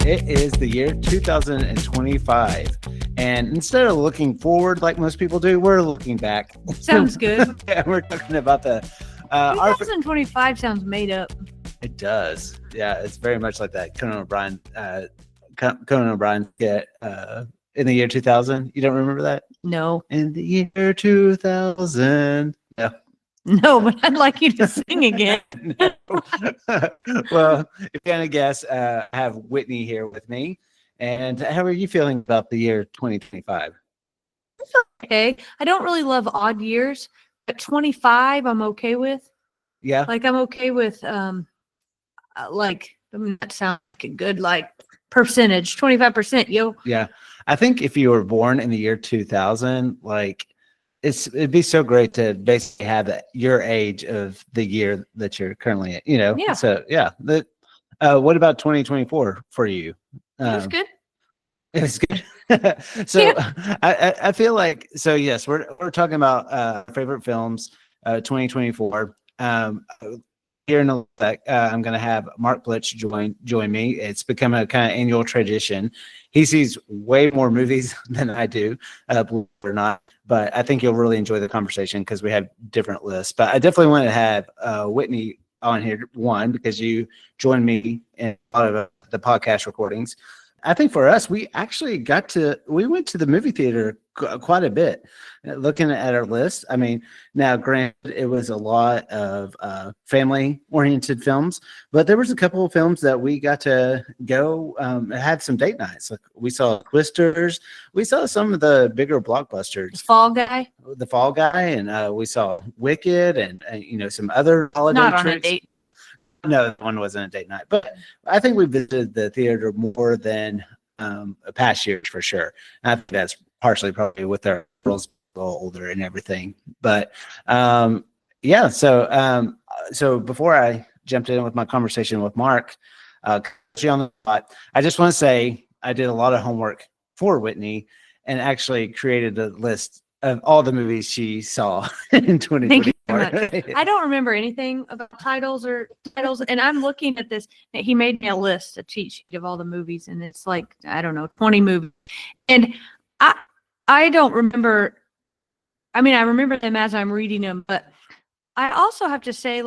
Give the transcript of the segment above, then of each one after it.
It is the year 2025. And instead of looking forward like most people do, we're looking back. Sounds good. Yeah, we're talking about the 2025 sounds made up. It does. Yeah, it's very much like that Conan O'Brien skit in the year 2000. You don't remember that? No. In the year 2000. Yeah. No, but I'd like you to sing again. Well, if you're going to guess, I have Whitney here with me. And how are you feeling about the year 2025? Okay. I don't really love odd years, but 25 I'm okay with. Yeah. Like I'm okay with that sounds like a good percentage, 25%, yo. Yeah. I think if you were born in the year 2000, it'd be so great to basically have your age of the year that you're currently at, Yeah. So yeah. What about 2024 for you? It was good. It was good. So yeah. I feel like, so yes, we're talking about favorite films, 2024. Here in a sec, I'm going to have Mark Blitch join me. It's become a kind of annual tradition. He sees way more movies than I do, believe it or not. But I think you'll really enjoy the conversation because we have different lists. But I definitely want to have Whitney on here, one, because you joined me in a lot of the podcast recordings. I think for us, we actually we went to the movie theater quite a bit. Looking at our list, I mean, now granted, it was a lot of family-oriented films, but there was a couple of films that we got to go had some date nights. Like we saw Twisters, we saw some of the bigger blockbusters. The Fall Guy, and we saw Wicked, and some other holiday Not on treats. a date. No, one wasn't a date night, but I think we visited the theater more than past years for sure. And I think that's partially probably with our girls a little older and everything. But yeah, so before I jumped in with my conversation with Mark, on the spot, I just want to say I did a lot of homework for Whitney and actually created a list of all the movies she saw in 2024. Thank you very much. I don't remember anything about titles, and I'm looking at this. He made me a list, a cheat sheet of all the movies, and it's like, I don't know, 20 movies. And I don't remember. I mean, I remember them as I'm reading them, but I also have to say,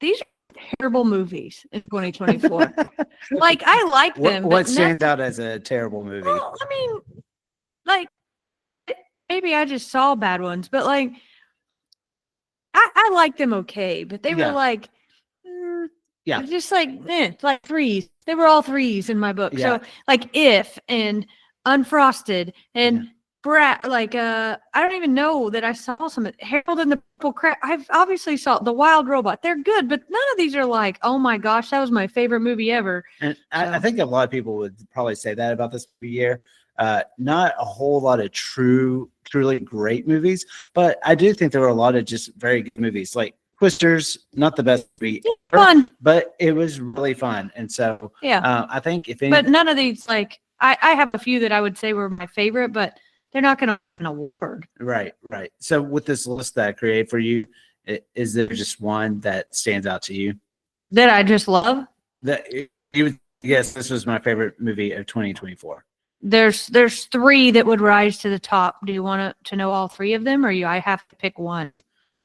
these are terrible movies in 2024. I like them. What stands out as a terrible movie? Well, I mean, maybe I just saw bad ones, but I like them okay, but they were just like threes. They were all threes in my book. Yeah. So If and Unfrosted and Brat, I don't even know that I saw some Harold and the Purple Crab. I've obviously saw The Wild Robot. They're good, but none of these are oh my gosh, that was my favorite movie ever. And I think a lot of people would probably say that about this year. Not a whole lot of truly great movies, but I do think there were a lot of just very good movies. Like Twisters, not the best movie ever, fun, but it was really fun. And so I think if any, but none of these I have a few that I would say were my favorite, but they're not going to win an award. Right. So with this list that I created for you, is there just one that stands out to you that I just love? That you would yes, this was my favorite movie of 2024. There's three that would rise to the top. Do you want to know all three of them, or I have to pick one?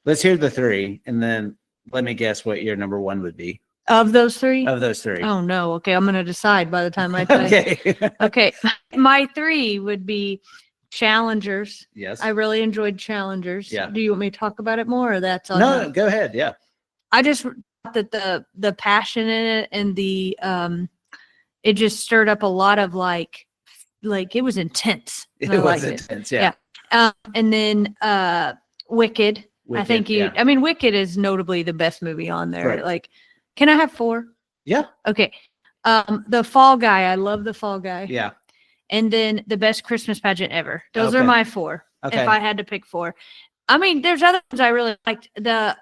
Let's hear the three, and then let me guess what your number one would be. Of those three? Of those three. Oh, no. Okay, I'm going to decide by the time I play. Okay. Okay, my three would be Challengers. Yes. I really enjoyed Challengers. Yeah. Do you want me to talk about it more, or that's on? No, go ahead. Yeah. I just thought that the passion in it and the it just stirred up a lot of it was intense. It was intense. Yeah. And then Wicked. I think Wicked is notably the best movie on there. Right. Can I have four? Yeah. Okay. The Fall Guy. I love The Fall Guy. Yeah. And then The Best Christmas Pageant Ever. Those are my four. Okay. If I had to pick four. I mean, there's other ones I really liked. The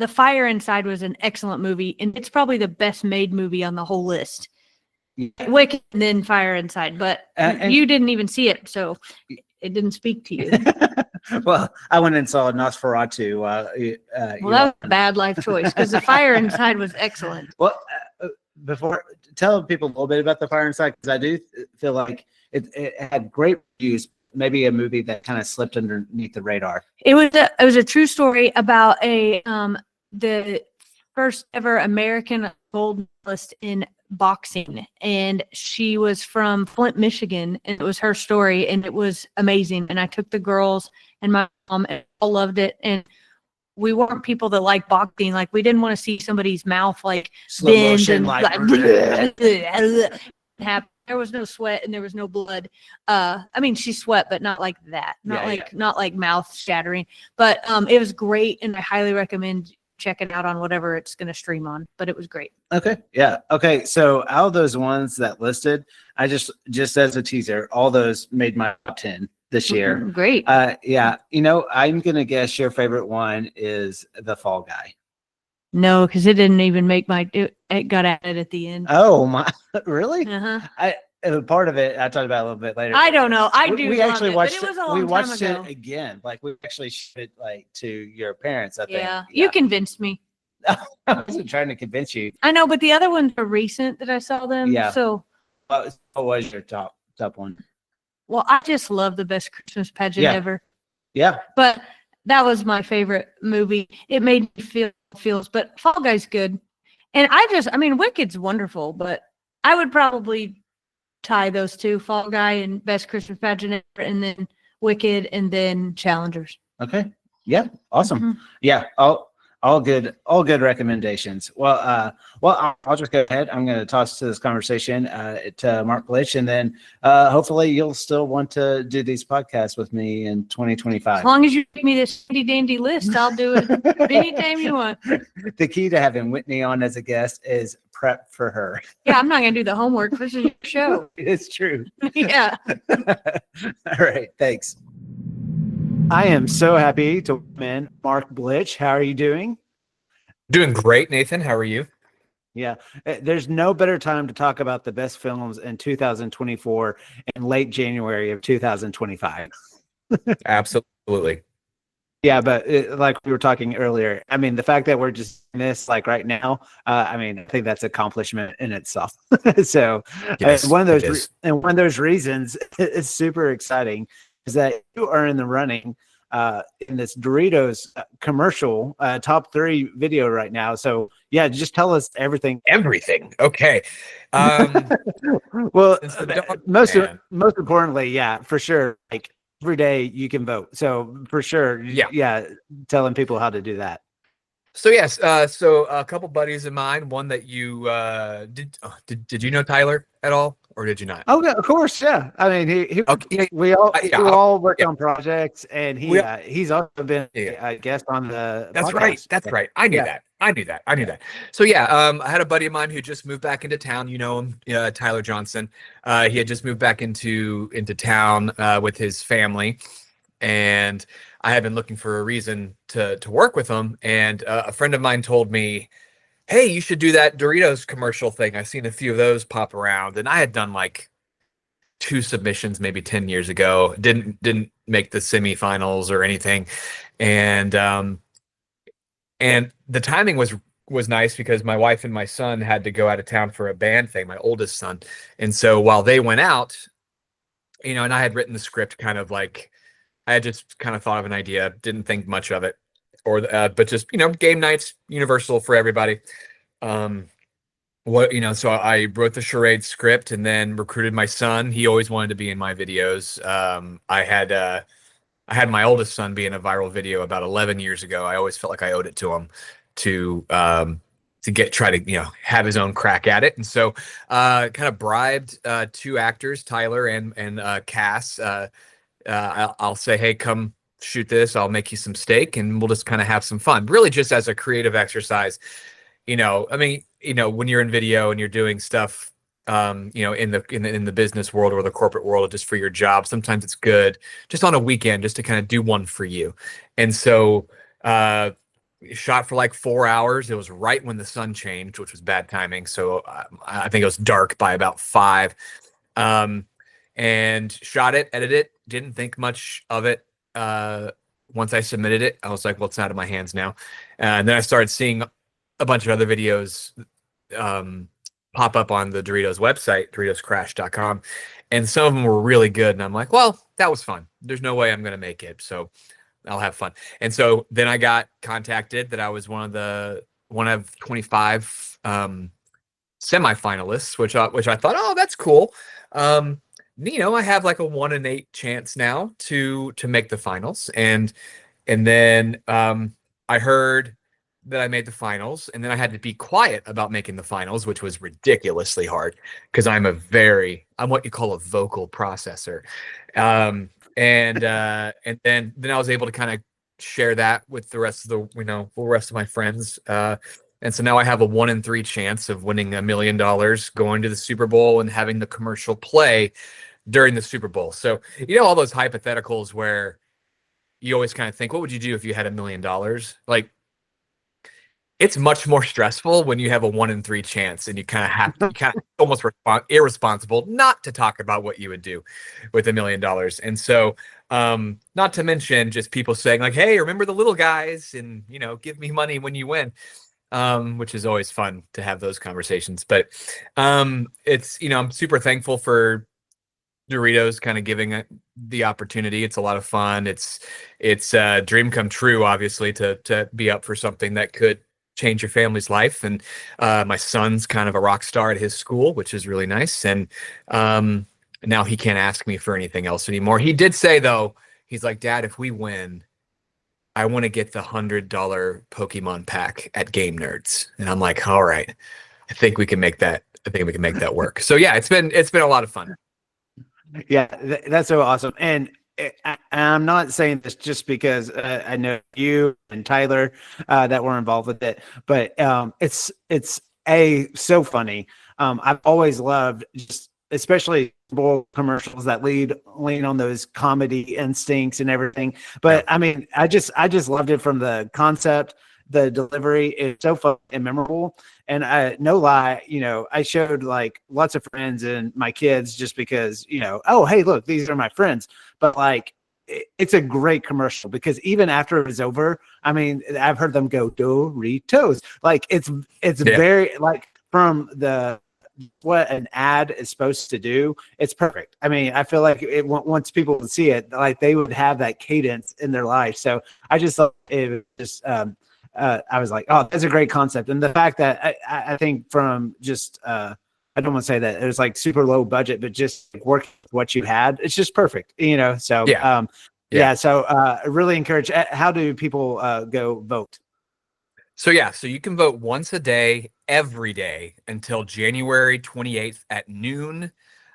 Fire Inside was an excellent movie, and it's probably the best made movie on the whole list. Yeah. Wicked and then Fire Inside, but you didn't even see it, so it didn't speak to you. Well, I went and saw Nosferatu. Well, that was a bad life choice because The Fire Inside was excellent. Well, before, tell people a little bit about The Fire Inside, because I do feel like it had great reviews. Maybe a movie that kind of slipped underneath the radar. It was a true story about the first ever American gold medalist in boxing, and she was from Flint, Michigan, and it was her story, and it was amazing. And I took the girls and my mom, and all loved it. And we weren't people that like boxing. Like, we didn't want to see somebody's mouth like Slow bend motion, and like happen. There was no sweat and there was no blood. I mean, she sweat, but not like that. Not like mouth shattering. But it was great, and I highly recommend checking out on whatever it's going to stream on. But it was great. Okay. Yeah. Okay. So out of those ones that listed, I just as a teaser, all those made my top 10 this year. Great. Yeah. You know, I'm gonna guess your favorite one is The Fall Guy. No, because it didn't even make it got added at the end. Oh my! Really? Uh-huh. Part of it I talked about a little bit later. I don't know. We actually watched but it was a long we watched time ago. it again. Like, we actually showed it like to your parents. I think. Yeah, you convinced me. I wasn't trying to convince you. I know, but the other ones are recent that I saw them. Yeah. So, What was your top one? well, I just love the Best Christmas Pageant ever. Yeah. But that was my favorite movie. It made me feels, but Fall Guy's good. And I mean, Wicked's wonderful, but I would probably tie those two, Fall Guy and Best Christmas Pageant ever, and then Wicked, and then Challengers. Okay. Yeah. Awesome. Mm-hmm. Yeah. All good recommendations. Well, I'll just go ahead. I'm going to toss to this conversation to Mark Blitch, and then hopefully you'll still want to do these podcasts with me in 2025. As long as you give me this handy dandy list, I'll do it anytime you want. The key to having Whitney on as a guest is prep for her. Yeah, I'm not going to do the homework. This is your show. It's true. Yeah. All right. Thanks. I am so happy to welcome in Mark Blitch. How are you doing? Doing great, Nathan. How are you? Yeah, there's no better time to talk about the best films in 2024 in late January of 2025. Absolutely. Yeah, but like we were talking earlier, I mean, the fact that we're just in this like right now, I mean, I think that's an accomplishment in itself. So Yes, one of it those is. and one of those reasons it's super exciting is that you are in the running in this Doritos commercial top 3 video right now. So yeah, just tell us everything. Everything. Okay. Well, Since the dog most man. importantly, yeah, for sure. Like, every day you can vote. So for sure, yeah, telling people how to do that. So yes, so a couple buddies of mine. One that you did you know Tyler at all, or did you not? Oh, yeah, of course, yeah. I mean, he Okay. we all worked yeah. on projects, and he's also been a guest on the. That's podcast. right. That's right. I knew Yeah. that. I knew that. So yeah, I had a buddy of mine who just moved back into town. You know him, Tyler Johnson. He had just moved back into town with his family, and I had been looking for a reason to work with him. And a friend of mine told me, "Hey, you should do that Doritos commercial thing. I've seen a few of those pop around." And I had done like 2 submissions maybe 10 years ago. Didn't make the semifinals or anything, and the timing was nice because my wife and my son had to go out of town for a band thing, my oldest son. And so while they went out, and I had written the script kind of like, I had just kind of thought of an idea, didn't think much of it, but just, game nights, universal for everybody. So I wrote the Charades script and then recruited my son. He always wanted to be in my videos. I had my oldest son be in a viral video about 11 years ago. I always felt like I owed it to him to try to have his own crack at it. And so kind of bribed 2 actors, Tyler and Cass. I'll say, "Hey, come shoot this. I'll make you some steak and we'll just kind of have some fun." Really just as a creative exercise. I mean, when you're in video and you're doing stuff, in the business world or the corporate world, just for your job, sometimes it's good just on a weekend just to kind of do one for you. And so shot for like 4 hours. It was right when the sun changed, which was bad timing. So I think it was dark by about 5. And shot it, edited it, didn't think much of it. Once I submitted it, I was like, well, it's out of my hands now. And then I started seeing a bunch of other videos pop up on the Doritos website, DoritosCrash.com, and some of them were really good. And I'm like, well, that was fun. There's no way I'm going to make it, so I'll have fun. And so then I got contacted that I was one of 25 semifinalists, which I thought, oh, that's cool. I have like a 1 in 8 chance now to make the finals, and then I heard that I made the finals, and then I had to be quiet about making the finals, which was ridiculously hard because I'm what you call a vocal processor. And then I was able to kind of share that with the rest of the rest of my friends. And so now I have a 1 in 3 chance of winning $1 million, going to the Super Bowl, and having the commercial play during the Super Bowl. So, all those hypotheticals where you always kind of think, what would you do if you had $1 million? Like, it's much more stressful when you have a 1 in 3 chance, and you kind of almost irresponsible not to talk about what you would do with $1 million. And so, not to mention just people saying like, hey, remember the little guys, and, give me money when you win. Which is always fun to have those conversations. But it's, I'm super thankful for Doritos kind of giving the opportunity. It's a lot of fun. It's a dream come true, obviously, to be up for something that could change your family's life. And my son's kind of a rock star at his school, which is really nice. And now he can't ask me for anything else anymore. He did say, though, he's like, Dad, if we win, I want to get the $100 Pokemon pack at Game Nerds. And I'm like, all right, I think we can make that work. So yeah, it's been a lot of fun. Yeah, that's so awesome. And I'm not saying this just because I know you and Tyler that were involved with it, but it's so funny. I've always loved, just especially commercials that lean on those comedy instincts and everything. But I mean, I just loved it from the concept. The delivery is so fun and memorable. And no lie, I showed like lots of friends and my kids just because, oh, hey, look, these are my friends. But like, it's a great commercial because even after it was over, I mean, I've heard them go Doritos. Like it's very like from what an ad is supposed to do, it's perfect. I mean, I feel like once people would see it, like they would have that cadence in their life. So I just thought it was just, I was like, oh, that's a great concept. And the fact that I think from just, I don't want to say that it was like super low budget, but just working with what you had, it's just perfect, So, So I really encourage, how do people go vote? So you can vote once a day, every day until January 28th at noon.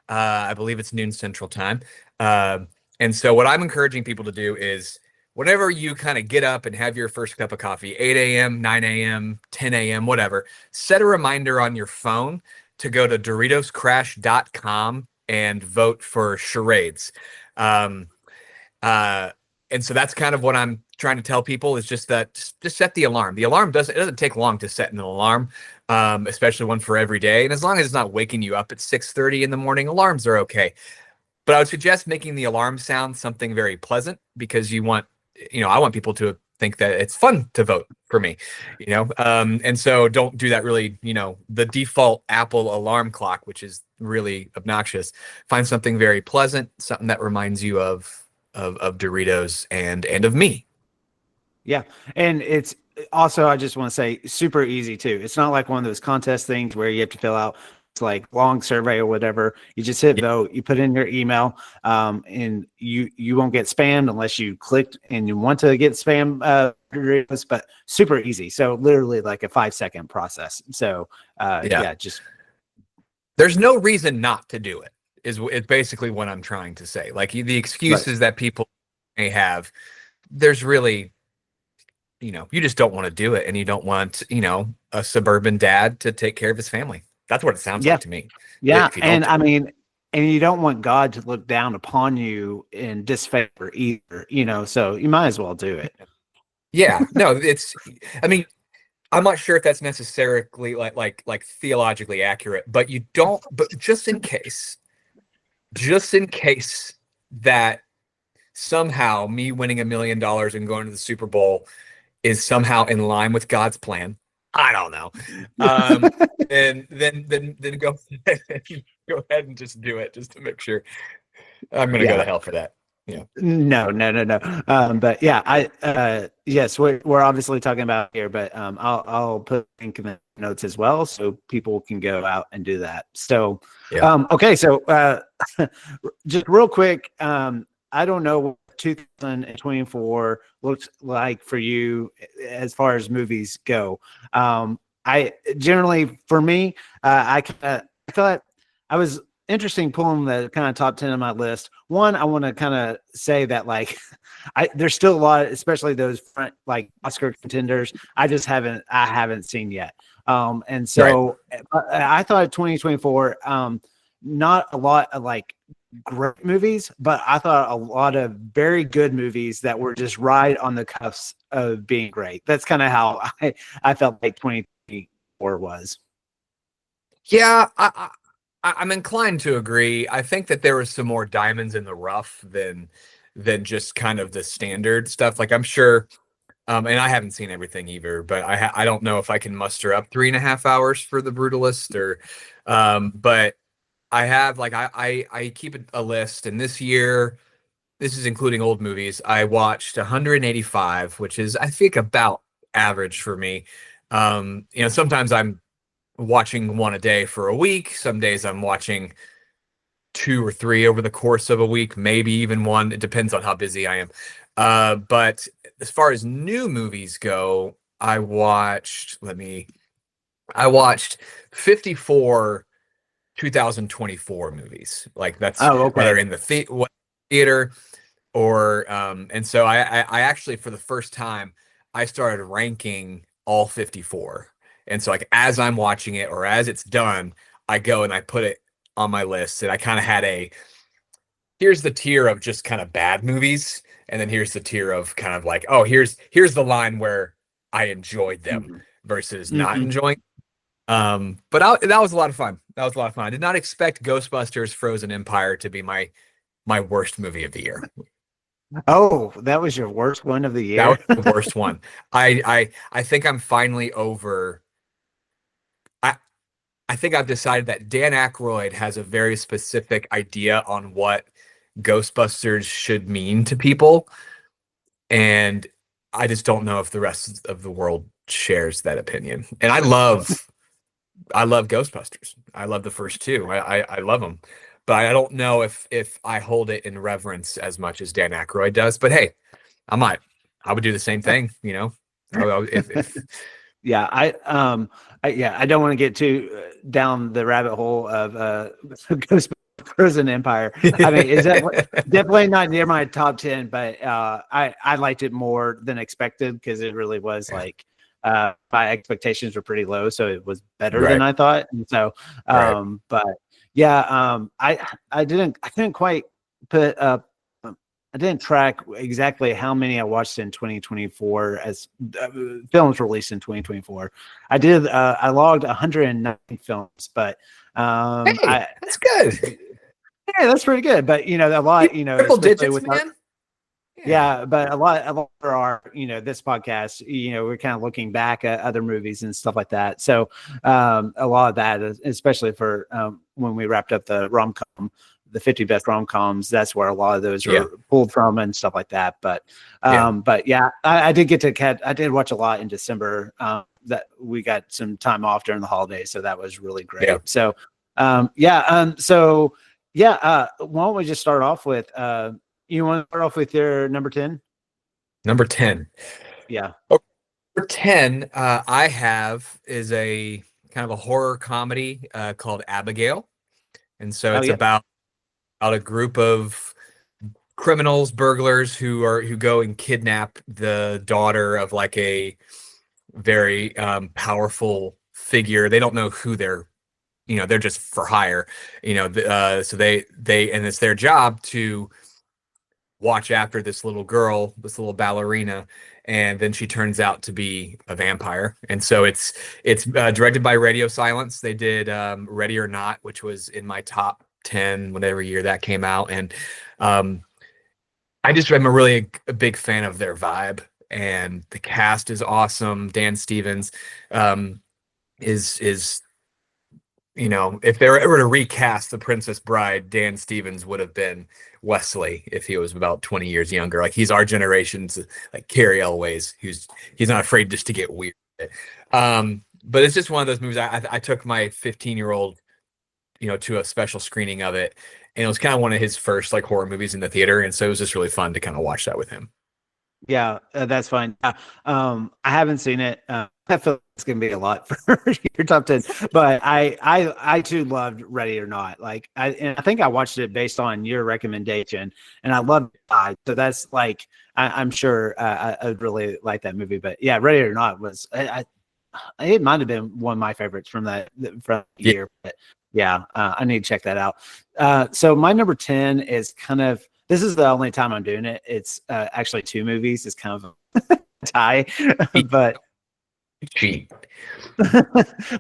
I believe it's noon Central Time. And so what I'm encouraging people to do is whenever you kind of get up and have your first cup of coffee, 8 a.m., 9 a.m., 10 a.m., whatever, set a reminder on your phone to go to DoritosCrash.com and vote for Charades. And so that's kind of what I'm trying to tell people is just set the alarm. The alarm doesn't take long to set an alarm, especially one for every day. And as long as it's not waking you up at 6:30 in the morning, alarms are okay. But I would suggest making the alarm sound something very pleasant because I want people to think that it's fun to vote for me, and so don't do that really, the default Apple alarm clock, which is really obnoxious. Find something very pleasant, something that reminds you of Doritos and of me. Yeah. And it's also, I just want to say, super easy too. It's not like one of those contest things where you have to fill out like long survey or whatever. You just hit vote, you put in your email, and you won't get spammed unless you clicked and you want to get spam, but super easy. So literally like a 5-second process. So just there's no reason not to do it is basically what I'm trying to say. Like the excuses that people may have, there's really, you just don't want to do it, and you don't want, a suburban dad to take care of his family. That's what it sounds like to me. Yeah. And I mean, and you don't want God to look down upon you in disfavor either, so you might as well do it. Yeah, no, I'm not sure if that's necessarily like theologically accurate, but just in case that somehow me winning $1 million and going to the Super Bowl is somehow in line with God's plan, I don't know. And then go go ahead and just do it just to make sure. I'm gonna go to hell for that. Yeah. No. But yeah, yes, we're obviously talking about here, but I'll put a link in the notes as well so people can go out and do that. So okay, so just real quick, I don't know what 2024 looks like for you as far as movies go. I generally, for me, I thought I was interesting pulling the kind of top 10 on my list. One, I want to kind of say that like there's still a lot, especially those front like Oscar contenders. I haven't seen yet. And so I thought 2024, not a lot of like great movies, but I thought a lot of very good movies that were just right on the cusp of being great. That's kind of how I felt like 2024 was. Yeah, I'm inclined to agree. I think that there was some more diamonds in the rough than just kind of the standard stuff. Like I'm sure, and I haven't seen everything either, but I don't know if I can muster up 3.5 hours for The Brutalist or, but I have like I keep a list, and this year, this is including old movies. I watched 185, which is I think about average for me. Sometimes I'm watching one a day for a week. Some days I'm watching 2 or 3 over the course of a week, maybe even one. It depends on how busy I am. But as far as new movies go, I watched 54 2024 movies. Like that's whether in the theater or and so I actually for the first time I started ranking all 54. And so like as I'm watching it or as it's done, I go and I put it on my list, and I kind of had here's the tier of just kind of bad movies, and then here's the tier of kind of like, oh, here's the line where I enjoyed them versus not enjoying. But that was a lot of fun. I did not expect Ghostbusters Frozen Empire to be my worst movie of the year. Oh, that was your worst one of the year? That was the worst one. I think I'm finally over. I think I've decided that Dan Aykroyd has a very specific idea on what Ghostbusters should mean to people. And I just don't know if the rest of the world shares that opinion. And I love Ghostbusters. I love the first 2. I love them. But I don't know if I hold it in reverence as much as Dan Aykroyd does. But hey, I would do the same thing, if Yeah, I don't want to get too down the rabbit hole of Ghostbusters Frozen Empire. I mean, is that definitely not near my top 10, but I liked it more than expected because it really was like my expectations were pretty low, so it was better than I thought. And so, but yeah, I couldn't quite put up. I didn't track exactly how many I watched in 2024 as films released in 2024. I logged 109 films, but that's good. Yeah, that's pretty good. But a lot, triple digits, with man. Yeah, but a lot for our, this podcast, we're kind of looking back at other movies and stuff like that. So a lot of that, especially for when we wrapped up the rom-com, the 50 best rom-coms, that's where a lot of those were pulled from and stuff like that. But yeah, I did get to I did watch a lot in December. That we got some time off during the holidays, so that was really great. Yeah. So why don't we just start off with you want to start off with your number 10? Number 10. Yeah. Number 10 I have is a kind of a horror comedy called Abigail. And so it's about a group of criminals, burglars who go and kidnap the daughter of like a very powerful figure. They don't know who they're just for hire, so they and it's their job to watch after this little girl, this little ballerina, and then she turns out to be a vampire. And so it's directed by Radio Silence. They did Ready or Not, which was in my top 10 whatever year that came out. And I'm a really a big fan of their vibe. and the cast is awesome. Dan Stevens is if they were ever to recast the Princess Bride, Dan Stevens would have been Wesley if he was about 20 years younger. Like, he's our generation's like Carrie Elways, he's not afraid just to get weird. But it's just one of those movies. I took my 15-year-old, to a special screening of it, and it was kind of one of his first like horror movies in the theater, and so it was just really fun to kind of watch that with him. Yeah, that's fine. I haven't seen it. I feel like it's gonna be a lot for your top 10, but I too loved Ready or Not. Like, I think I watched it based on your recommendation, and I loved it. So that's like, I'm sure I would really like that movie. But yeah, Ready or Not was it might have been one of my favorites from the year. But yeah, I need to check that out. So my number 10 is kind of, this is the only time I'm doing it. It's actually two movies. It's kind of a tie, but cheap.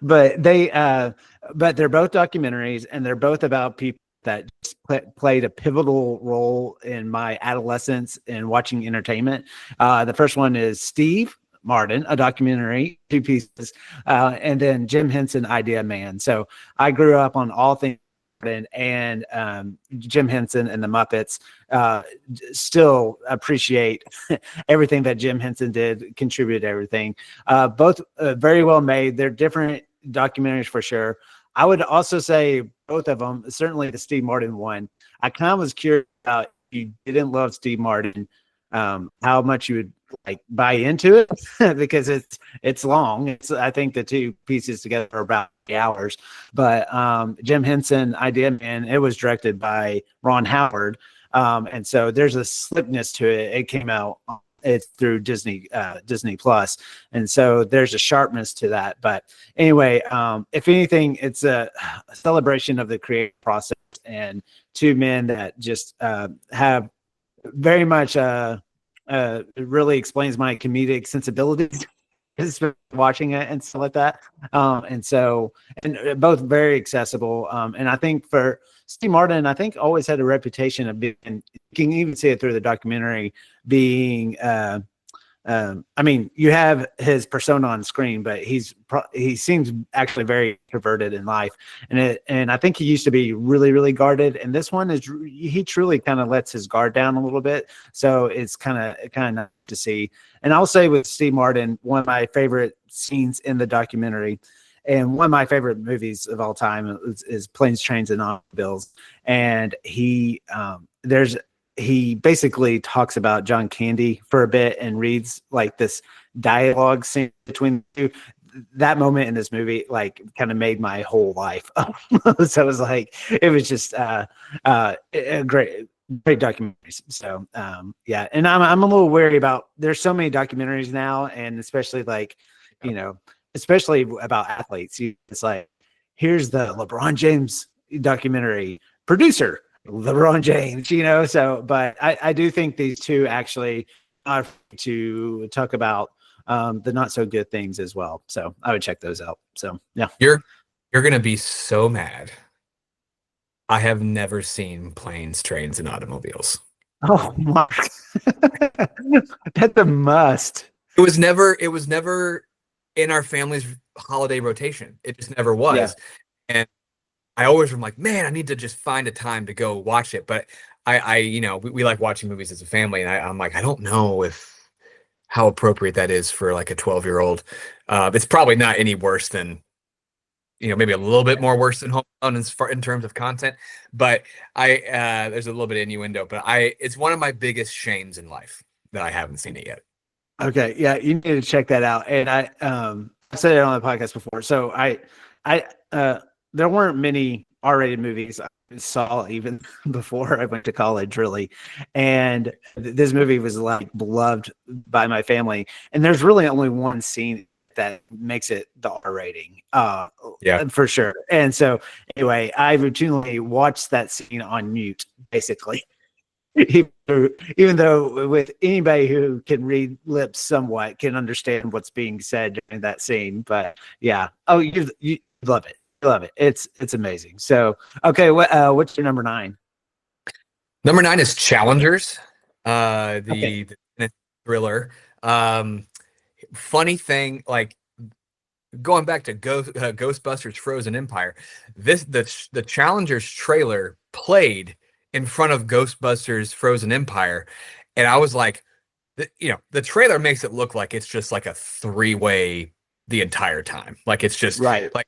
but they're both documentaries, and they're both about people that just played a pivotal role in my adolescence and watching entertainment. The first one is Steve Martin, a documentary, 2 pieces, and then Jim Henson, Idea Man. So I grew up on all things and Jim Henson and the Muppets. Still appreciate everything that Jim Henson did, contributed to everything. Both very well made. They're different documentaries for sure. I would also say both of them, certainly the Steve Martin one, I kind of was curious about, if you didn't love Steve Martin, how much you would like buy into it because it's long. I think the 2 pieces together are about 8 hours. But Jim Henson, Idea Man, it was directed by Ron Howard, and so there's a slickness to it. It came out, it's through Disney Plus, and so there's a sharpness to that. But anyway, if anything, it's a celebration of the creative process and 2 men that just have very much it really explains my comedic sensibilities watching it and stuff like that. And both very accessible. And I think for Steve Martin, I think always had a reputation of being, you can even see it through the documentary, being, I mean, you have his persona on screen, but he seems actually very introverted in life. And I think he used to be really, really guarded. And this one is, he truly kind of lets his guard down a little bit. So it's kind of nice to see. And I'll say with Steve Martin, one of my favorite scenes in the documentary, and one of my favorite movies of all time is Planes, Trains, and Automobiles. And he basically talks about John Candy for a bit and reads like this dialogue scene between the 2. That moment in this movie, like, kind of made my whole life. So it was like, it was just a great documentaries. So yeah. And I'm a little wary about, there's so many documentaries now, and especially like, especially about athletes. It's like, here's the LeBron James documentary, producer LeBron James, so, but I do think these 2 actually are to talk about the not so good things as well. So I would check those out. So yeah. You're going to be so mad. I have never seen Planes, Trains, and Automobiles. Oh, Mark. That's a must. It was never in our family's holiday rotation. It just never was. Yeah. And I always am like, man, I need to just find a time to go watch it. But we like watching movies as a family, and I'm like, I don't know how appropriate that is for like a 12-year-old. It's probably not any worse than, maybe a little bit more worse than Home Alone in terms of content. But there's a little bit of innuendo. But it's one of my biggest shames in life that I haven't seen it yet. Okay, yeah, you need to check that out. And I said it on the podcast before. So there weren't many R-rated movies I saw even before I went to college, really. And this movie was like beloved by my family. And there's really only one scene that makes it the R rating, for sure. And so anyway, I routinely watched that scene on mute, basically. Even though with anybody who can read lips somewhat can understand what's being said during that scene. But yeah, you love it. Love it. It's amazing. So, okay. What's your number 9? Number 9 is Challengers, the thriller Funny thing, like going back to Ghostbusters Frozen Empire, the Challengers trailer played in front of Ghostbusters Frozen Empire, and I was like, the trailer makes it look like it's just like a three-way the entire time, like it's just Right. like,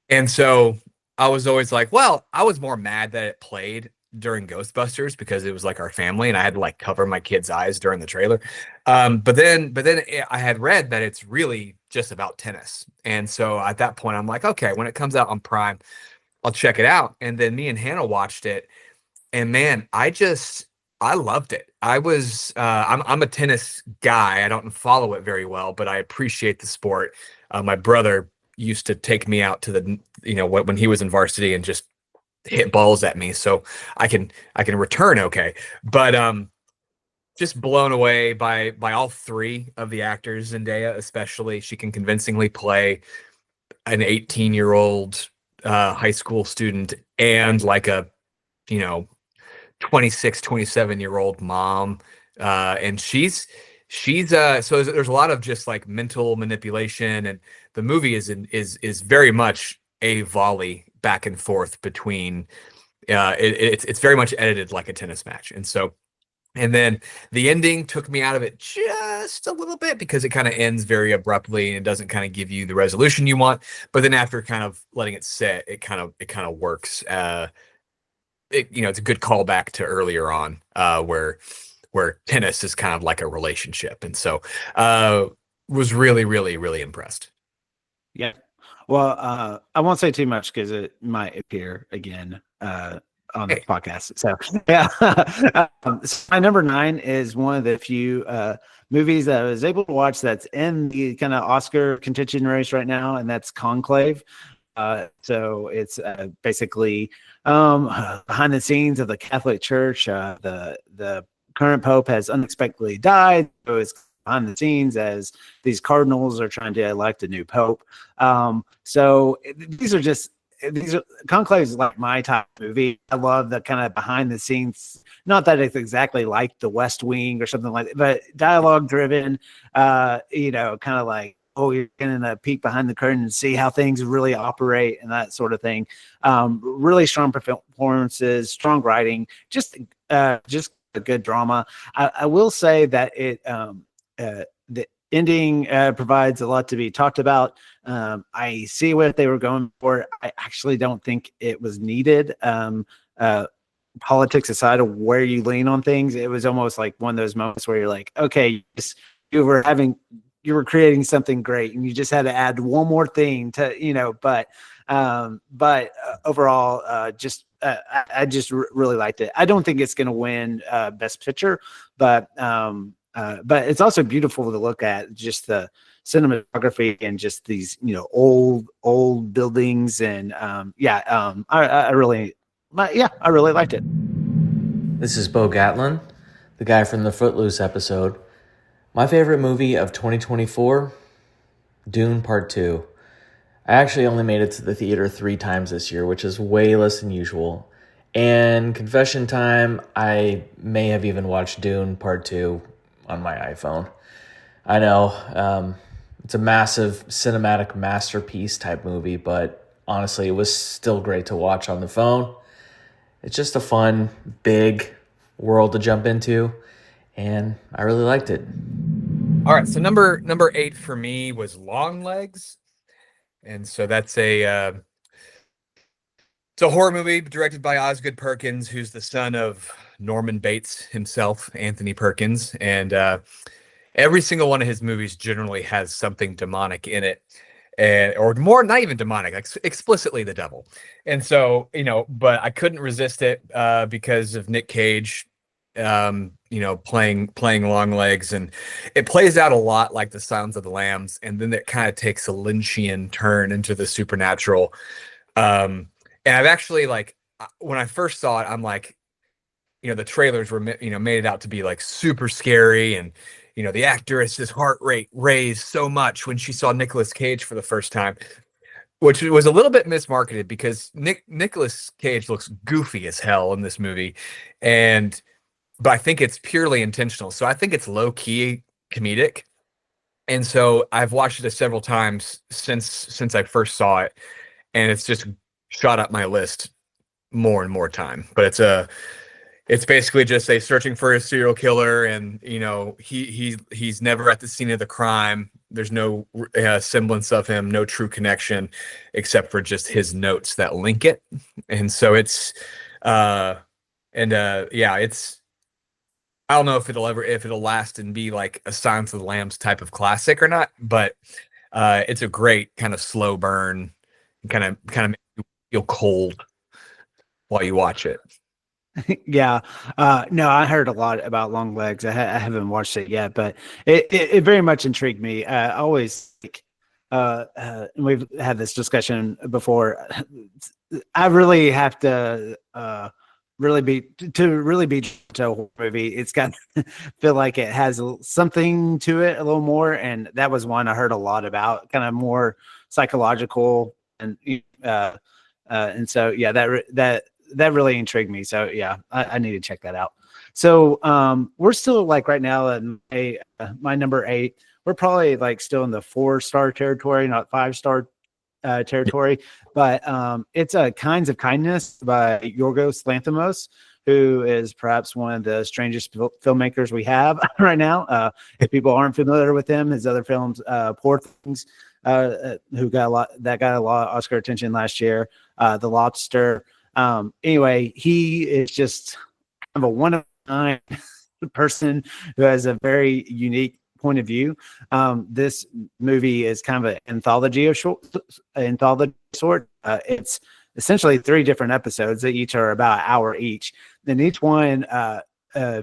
and so I was always like, well, I was more mad that it played during Ghostbusters because it was like our family, and I had to like cover my kids' eyes during the trailer. But then I had read that it's really just about tennis, and so at that point, I'm like, okay, when it comes out on Prime, I'll check it out. And then me and Hannah watched it, and man, I loved it. I'm a tennis guy. I don't follow it very well, but I appreciate the sport. My brother used to take me out to the, when he was in varsity and just hit balls at me, so I can return okay. But just blown away by all three of the actors. Zendaya, especially, she can convincingly play an 18-year-old high school student and like a, 26, 27-year-old mom. And she's so there's a lot of just like mental manipulation, and the movie is very much a volley back and forth between it's very much edited like a tennis match. And then the ending took me out of it just a little bit because it kind of ends very abruptly and it doesn't kind of give you the resolution you want. But then after kind of letting it sit, it kind of works. It's a good callback to earlier on, where tennis is kind of like a relationship. And so was really, really, really impressed. Yeah. Well, I won't say too much because it might appear again on the podcast. So yeah. So my number 9 is one of the few movies that I was able to watch that's in the kind of Oscar contention race right now, and that's Conclave. So it's basically behind the scenes of the Catholic Church. The current pope has unexpectedly died, so it's behind the scenes as these cardinals are trying to elect a new pope. So these are Conclave is like my top movie. I love the kind of behind the scenes. Not that it's exactly like The West Wing or something like that, but dialogue driven. Kind of like, oh, you're getting a peek behind the curtain and see how things really operate and that sort of thing. Really strong performances, strong writing, just a good drama. I will say that the ending provides a lot to be talked about. I see what they were going for. I actually don't think it was needed. Politics aside of where you lean on things, it was almost like one of those moments where you're like, okay, you were creating something great and you just had to add one more thing to, but overall, I just really liked it. I don't think it's going to win Best Picture, but it's also beautiful to look at, just the cinematography and just these, old buildings. And I really liked it. This is Bo Gatlin, the guy from the Footloose episode. My favorite movie of 2024, Dune Part 2. I actually only made it to the theater 3 times this year, which is way less than usual. And confession time, I may have even watched Dune Part 2 on my iPhone. I know, it's a massive cinematic masterpiece type movie, but honestly, it was still great to watch on the phone. It's just a fun, big world to jump into, and I really liked it. All right, so number 8 for me was Longlegs, and so that's it's a horror movie directed by Osgood Perkins, who's the son of Norman Bates himself, Anthony Perkins, and every single one of his movies generally has something demonic in it, or more, not even demonic, like explicitly the devil. And so, but I couldn't resist it because of Nick Cage, playing Longlegs, and it plays out a lot like The Silence of the Lambs, and then it kind of takes a Lynchian turn into the supernatural. And I've actually, like, when I first saw it, I'm like, the trailers were, made it out to be like super scary, and the actress's heart rate raised so much when she saw Nicolas Cage for the first time, which was a little bit mismarketed because Nicolas Cage looks goofy as hell in this movie, but I think it's purely intentional. So I think it's low key comedic. And so I've watched it several times since I first saw it, and it's just shot up my list more and more time. But it's basically just a searching for a serial killer, and he's never at the scene of the crime. There's no semblance of him, no true connection, except for just his notes that link it. And so it's it's, I don't know if it'll last and be like a Silence of the Lambs type of classic or not, but it's a great kind of slow burn, kind of make you feel cold while you watch it. Yeah. No, I heard a lot about Long Legs. I haven't watched it yet, but it very much intrigued me. I always like, we've had this discussion before. I really have to really be to a horror movie. It's got to feel like it has something to it a little more, and that was one I heard a lot about, kind of more psychological, and so yeah, that really intrigued me. So yeah, I need to check that out. So we're still like right now at my number 8. We're probably like still in the 4-star territory, not 5-star territory. But it's a Kinds of Kindness by Yorgos Lanthimos, who is perhaps one of the strangest filmmakers we have right now. If people aren't familiar with him, his other films, Poor Things, who got a lot of Oscar attention last year, The Lobster. Anyway, he is just kind of a one-of-a-kind person who has a very unique point of view. This movie is kind of an anthology of sort. It's essentially 3 different episodes that each are about an hour each. Then each one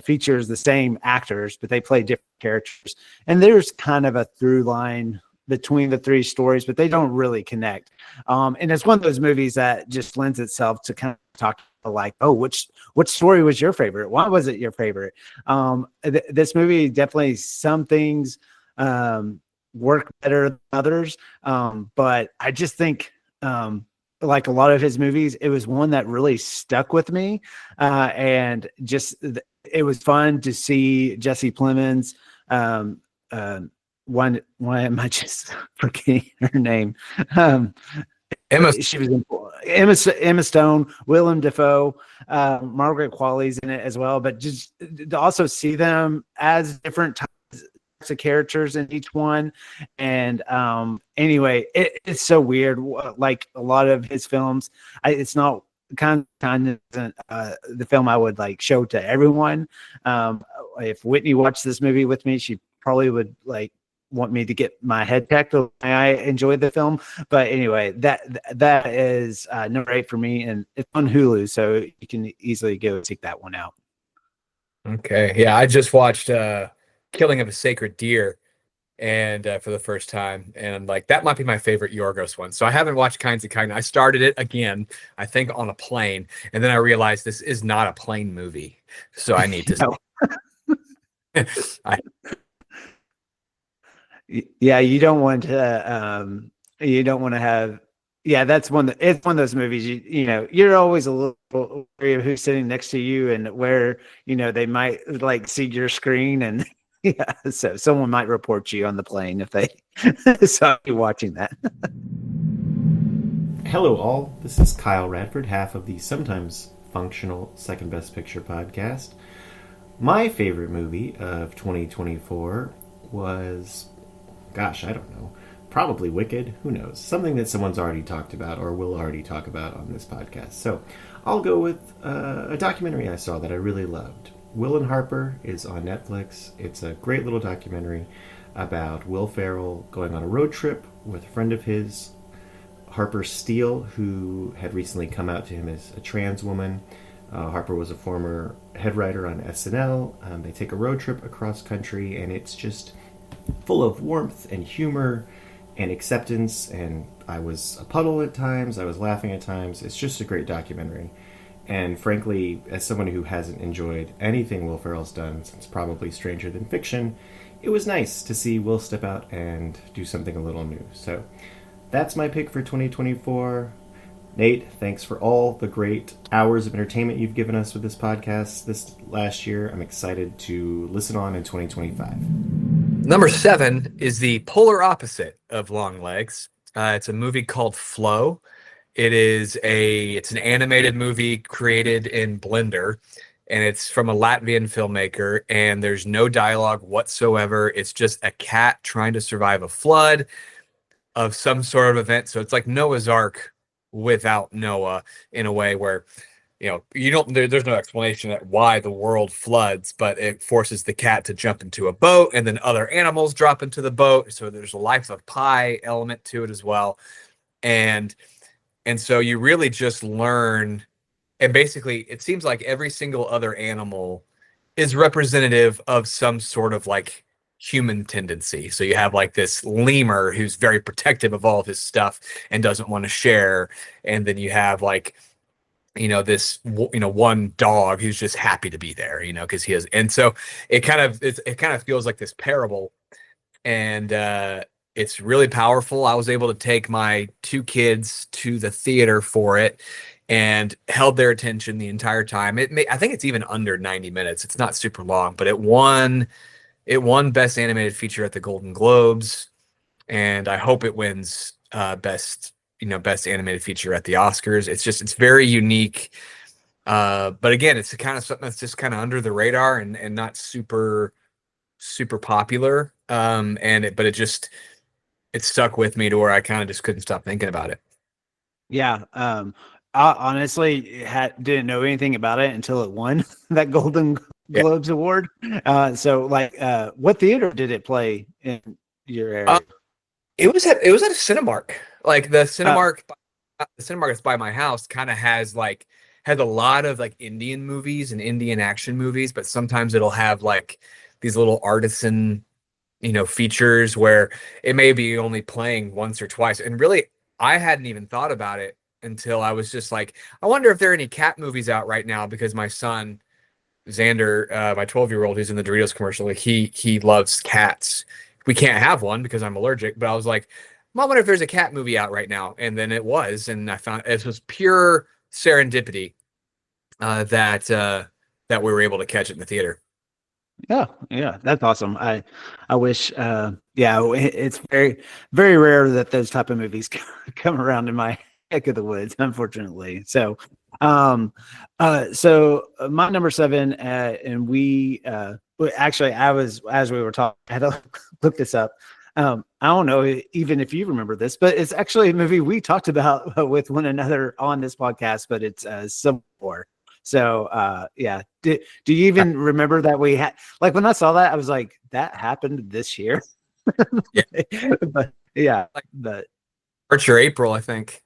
features the same actors, but they play different characters. And there's kind of a through line between the 3 stories, but they don't really connect. And it's one of those movies that just lends itself to kind of talk like, oh, which story was your favorite? Why was it your favorite? This movie definitely, some things work better than others. But I just think, like a lot of his movies, it was one that really stuck with me. And just, it was fun to see Jesse Plemons. Why am I just forgetting her name? She was in Emma Stone, Willem Dafoe, Margaret Qualley's in it as well. But just to also see them as different types of characters in each one. And anyway, it's so weird. Like a lot of his films, it's not kind of the film I would like show to everyone. If Whitney watched this movie with me, she probably would like want me to get my head checked. I enjoyed the film, but anyway, that is number 8 for me, and it's on Hulu, so you can easily go seek that one out. Okay, yeah, I just watched Killing of a Sacred Deer, and for the first time, and like that might be my favorite Yorgos one. So I haven't watched Kinds of Kindness. I started it again, I think on a plane, and then I realized this is not a plane movie, so I need to. Yeah, you don't want to have. Yeah, it's one of those movies. You're always a little wary of who's sitting next to you and where they might like see your screen, and yeah, so someone might report you on the plane if they saw you watching that. Hello, all. This is Kyle Radford, half of the sometimes functional Second Best Picture podcast. My favorite movie of 2024 was, gosh, I don't know, probably Wicked. Who knows? Something that someone's already talked about or will already talk about on this podcast. So I'll go with a documentary I saw that I really loved. Will and Harper is on Netflix. It's a great little documentary about Will Ferrell going on a road trip with a friend of his, Harper Steele, who had recently come out to him as a trans woman. Harper was a former head writer on SNL. They take a road trip across country, and it's just full of warmth and humor and acceptance, and I was a puddle at times, I was laughing at times. It's just a great documentary. And frankly, as someone who hasn't enjoyed anything Will Ferrell's done since probably Stranger Than Fiction, it was nice to see Will step out and do something a little new. So that's my pick for 2024. Nate, thanks for all the great hours of entertainment you've given us with this podcast this last year. I'm excited to listen on in 2025. Number 7 is the polar opposite of Long Legs. It's a movie called Flow. It's an animated movie created in Blender, and it's from a Latvian filmmaker, and there's no dialogue whatsoever. It's just a cat trying to survive a flood of some sort of event. So it's like Noah's Ark without Noah, in a way where there's no explanation that why the world floods, but it forces the cat to jump into a boat, and then other animals drop into the boat. So there's a Life of Pi element to it as well. And so you really just learn, and basically it seems like every single other animal is representative of some sort of like human tendency. So you have like this lemur who's very protective of all of his stuff and doesn't want to share. And then you have like, this, one dog who's just happy to be there, because he has. And so it kind of feels like this parable, and it's really powerful. I was able to take my 2 kids to the theater for it and held their attention the entire time. I think it's even under 90 minutes. It's not super long, but it won Best Animated Feature at the Golden Globes, and I hope it wins Best Animated Feature at the Oscars. It's very unique. But again, it's the kind of something that's just kind of under the radar and not super, super popular. It stuck with me to where I kind of just couldn't stop thinking about it. Yeah. I honestly didn't know anything about it until it won that Golden Globes award. So like, what theater did it play in your area? It was at a Cinemark. Like the Cinemark that's by my house kind of has a lot of like Indian movies and Indian action movies, but sometimes it'll have like these little artisan, features where it may be only playing once or twice. And really, I hadn't even thought about it until I was just like, I wonder if there are any cat movies out right now, because my son, Xander, my 12-year-old who's in the Doritos commercial, like he loves cats. We can't have one because I'm allergic, but I was like, I wonder if there's a cat movie out right now. And then it was, and I found it was pure serendipity that we were able to catch it in the theater. Yeah, that's awesome. I wish, it's very, very rare that those type of movies come around in my neck of the woods, unfortunately. So, my number 7, and actually, as we were talking, I had to look this up. I don't know even if you remember this, but it's actually a movie we talked about with one another on this podcast, but it's similar. So, do you even remember that we had, like, when I saw that, I was like, that happened this year? Yeah. But March or April, I think.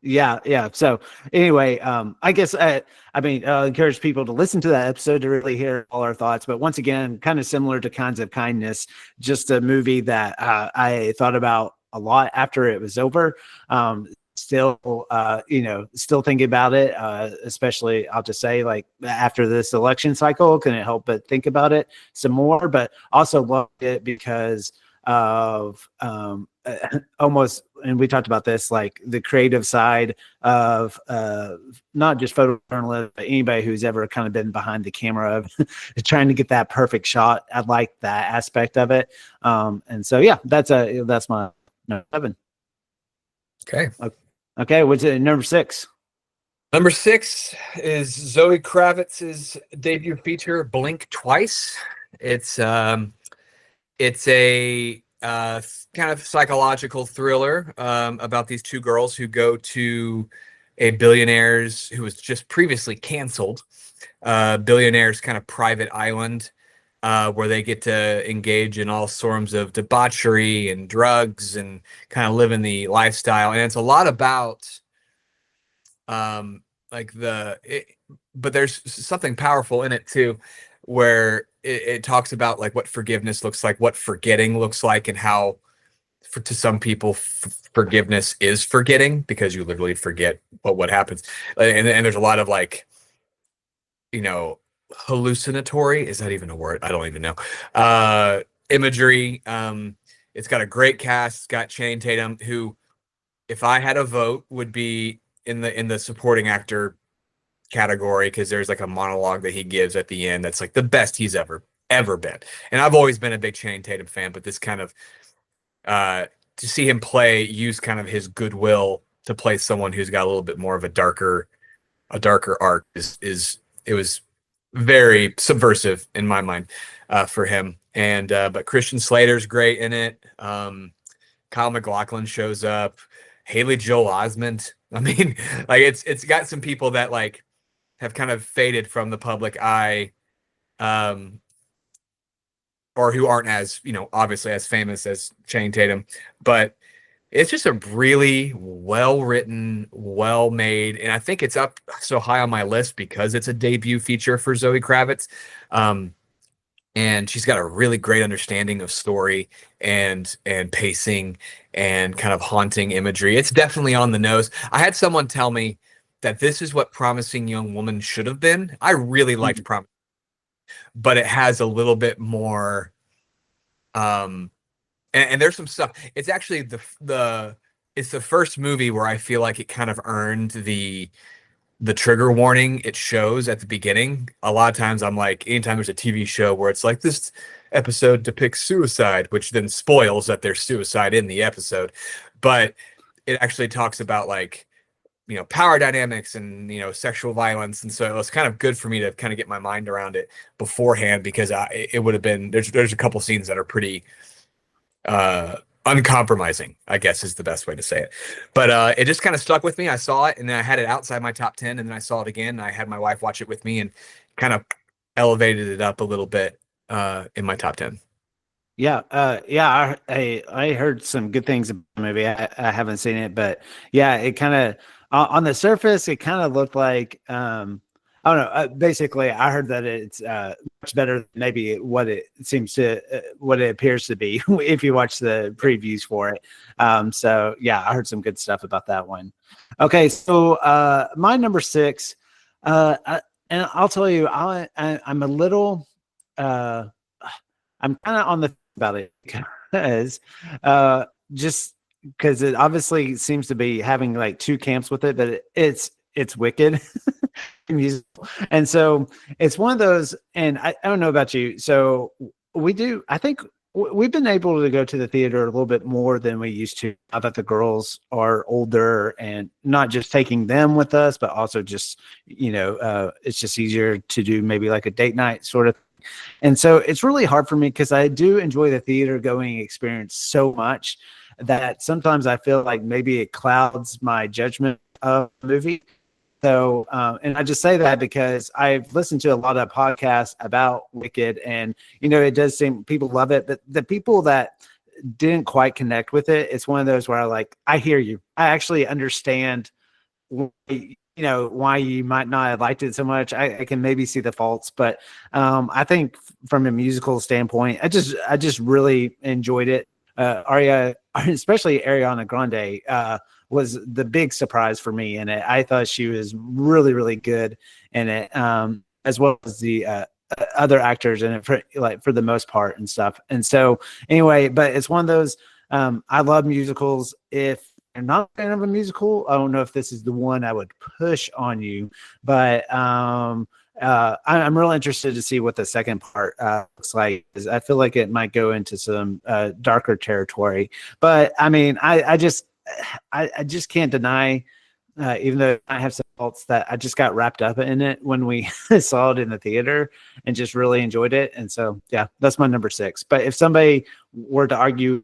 Yeah. So anyway, I guess, I'll encourage people to listen to that episode to really hear all our thoughts. But once again, kind of similar to Kinds of Kindness, just a movie that I thought about a lot after it was over. Still thinking about it, especially I'll just say, like, after this election cycle, couldn't help but think about it some more, but also loved it because of almost, and we talked about this, like the creative side of not just photojournalists, but anybody who's ever kind of been behind the camera of trying to get that perfect shot. I like that aspect of it. And so, yeah, that's my number 7. Okay. What's it? Number 6. Number 6 is Zoe Kravitz's debut feature, Blink Twice. It's a kind of psychological thriller about these 2 girls who go to a billionaire's, who was just previously canceled, billionaire's kind of private island, where they get to engage in all forms of debauchery and drugs and kind of live in the lifestyle. And it's a lot about but there's something powerful in it too, where it talks about like what forgiveness looks like, what forgetting looks like, and how to some people forgiveness is forgetting, because you literally forget what happens. And there's a lot of like, hallucinatory, is that even a word? I don't even know. Imagery. It's got a great cast. It's got Channing Tatum, who, if I had a vote, would be in the supporting actor category, because there's like a monologue that he gives at the end that's like the best he's ever ever been. And I've always been a big Channing Tatum fan, but this kind of to see him use kind of his goodwill to play someone who's got a little bit more of a darker arc it was very subversive in my mind for him. And but Christian Slater's great in it. Kyle MacLachlan shows up. Haley Joel Osment. I mean, like it's got some people that like have kind of faded from the public eye, or who aren't as, obviously as famous as Channing Tatum, but it's just a really well-written, well-made, and I think it's up so high on my list because it's a debut feature for Zoe Kravitz. And she's got a really great understanding of story and pacing and kind of haunting imagery. It's definitely on the nose. I had someone tell me that this is what Promising Young Woman should have been. I really liked Promising, but it has a little bit more and there's some stuff. It's actually it's the first movie where I feel like it kind of earned the trigger warning it shows at the beginning. A lot of times I'm like, anytime there's a TV show where it's like, this episode depicts suicide, which then spoils that there's suicide in the episode. But it actually talks about like, power dynamics and, sexual violence. And so it was kind of good for me to kind of get my mind around it beforehand, because it would have been, there's a couple scenes that are pretty uncompromising, I guess is the best way to say it. But it just kind of stuck with me. I saw it and then I had it outside my top 10, and then I saw it again and I had my wife watch it with me and kind of elevated it up a little bit in my top 10. Yeah. I heard some good things about the movie. I haven't seen it, but yeah, it kind of, on the surface, it kind of looked like, I don't know. Basically, I heard that it's much better than maybe what it seems to, what it appears to be if you watch the previews for it. So yeah, I heard some good stuff about that one. Okay, so my number 6, and I'll tell you, I'm a little, I'm kind of on the about it because just because it obviously seems to be having like two camps with it, but it's Wicked. And so it's one of those, and I don't know about you. So I think we've been able to go to the theater a little bit more than we used to now that the girls are older, and not just taking them with us, but also just, it's just easier to do maybe like a date night sort of thing. And so it's really hard for me because I do enjoy the theater going experience so much that sometimes I feel like maybe it clouds my judgment of the movie. So, and I just say that because I've listened to a lot of podcasts about Wicked, and, it does seem people love it, but the people that didn't quite connect with it, it's one of those where I hear you. I actually understand, why you might not have liked it so much. I can maybe see the faults, but I think from a musical standpoint, I just really enjoyed it. Especially Ariana Grande, was the big surprise for me in it. I thought she was really, really good in it, as well as the other actors in it for the most part and stuff. And so anyway, but it's one of those, I love musicals. If you're not a fan of a musical, I don't know if this is the one I would push on you, but I'm real interested to see what the second part looks like, because I feel like it might go into some darker territory. But I mean, I just can't deny, even though I have some faults, that I just got wrapped up in it when we saw it in the theater and just really enjoyed it. And so, yeah, that's my number 6. But if somebody were to argue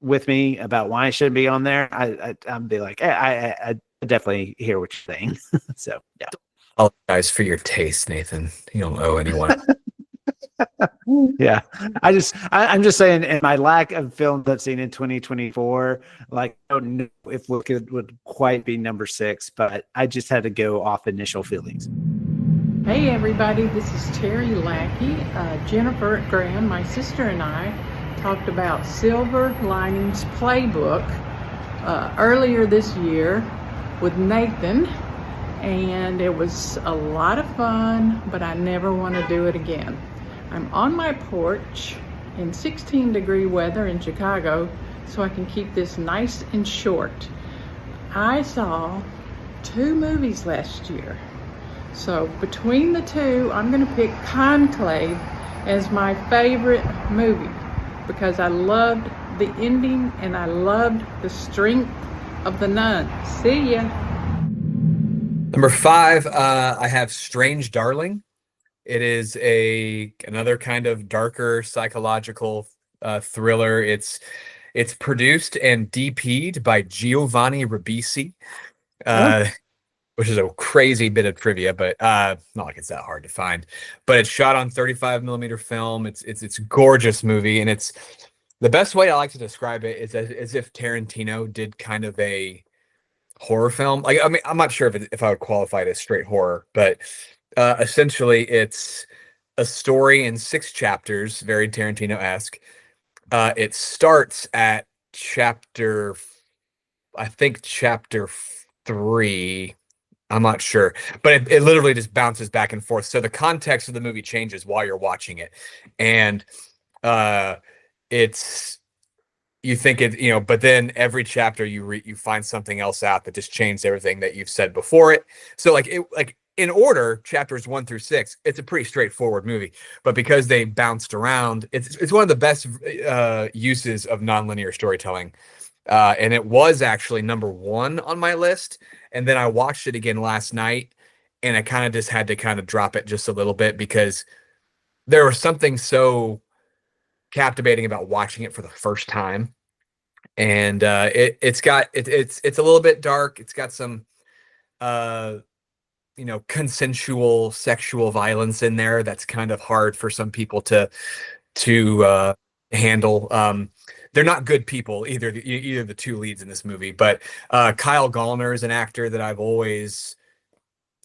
with me about why I shouldn't be on there, I'd be like, I definitely hear what you're saying. So, yeah. Apologize for your taste, Nathan. You don't owe anyone. Yeah, I'm just saying, in my lack of films I've seen in 2024, I don't know if Wicked would quite be number 6, but I just had to go off initial feelings. Hey everybody, this is Terry Lackey. Jennifer Graham, my sister, and I talked about Silver Linings Playbook earlier this year with Nathan, and it was a lot of fun, but I never want to do it again. I'm on my porch in 16-degree weather in Chicago, so I can keep this nice and short. I saw 2 movies last year. So between the two, I'm going to pick Conclave as my favorite movie because I loved the ending and I loved the strength of the nun. See ya. Number 5, I have Strange Darling. It is another kind of darker psychological thriller. It's produced and DP'd by Giovanni Ribisi, which is a crazy bit of trivia, but not like it's that hard to find. But it's shot on 35 millimeter film. It's a gorgeous movie, and it's the best way I like to describe it is as if Tarantino did kind of a horror film. Like, I mean, I'm not sure if I would qualify it as straight horror, but essentially it's a story in 6 chapters, very Tarantino-esque. It starts at chapter 3. I'm not sure, but it literally just bounces back and forth. So the context of the movie changes while you're watching it. And you think it, but then every chapter you find something else out that just changed everything that you've said before it. So like in order, chapters 1 through 6, it's a pretty straightforward movie, but because they bounced around, it's one of the best uses of nonlinear storytelling. And it was actually number 1 on my list. And then I watched it again last night, and I kind of just had to kind of drop it just a little bit because there was something so captivating about watching it for the first time. And it's a little bit dark. It's got some consensual sexual violence in there that's kind of hard for some people to handle. They're not good people either the 2 leads in this movie, but Kyle Gallner is an actor that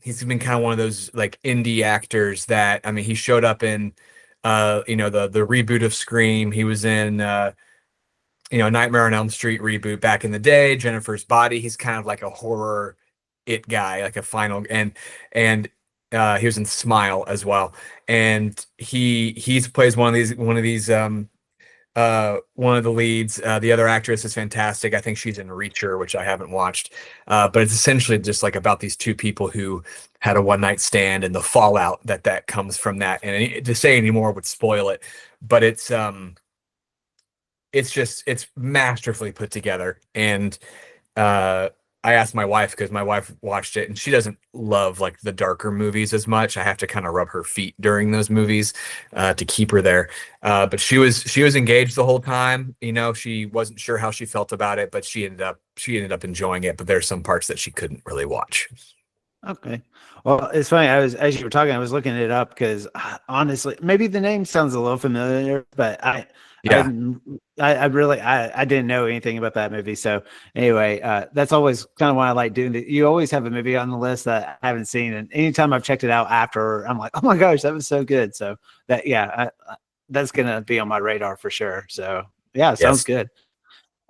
he's been kind of one of those like indie actors that, I mean, he showed up in the reboot of Scream. He was in Nightmare on Elm Street reboot back in the day, Jennifer's Body. He's kind of like a horror it guy, like a final, and he was in Smile as well. And he plays one of the leads. The other actress is fantastic. I think she's in Reacher, which I haven't watched. But it's essentially just like about these 2 people who had a one-night stand and the fallout that comes from that. And to say any more would spoil it, but it's masterfully put together. And I asked my wife, because my wife watched it and she doesn't love like the darker movies as much. I have to kind of rub her feet during those movies to keep her there. But she was engaged the whole time. She wasn't sure how she felt about it, but she ended up enjoying it. But there's some parts that she couldn't really watch. Okay. Well, it's funny. As you were talking, I was looking it up because honestly, maybe the name sounds a little familiar, but I didn't know anything about that movie. So anyway, that's always kind of why I like doing it. You always have a movie on the list that I haven't seen, and anytime I've checked it out after, I'm like, oh my gosh, that was so good. So that's gonna be on my radar for sure. So yeah, sounds good.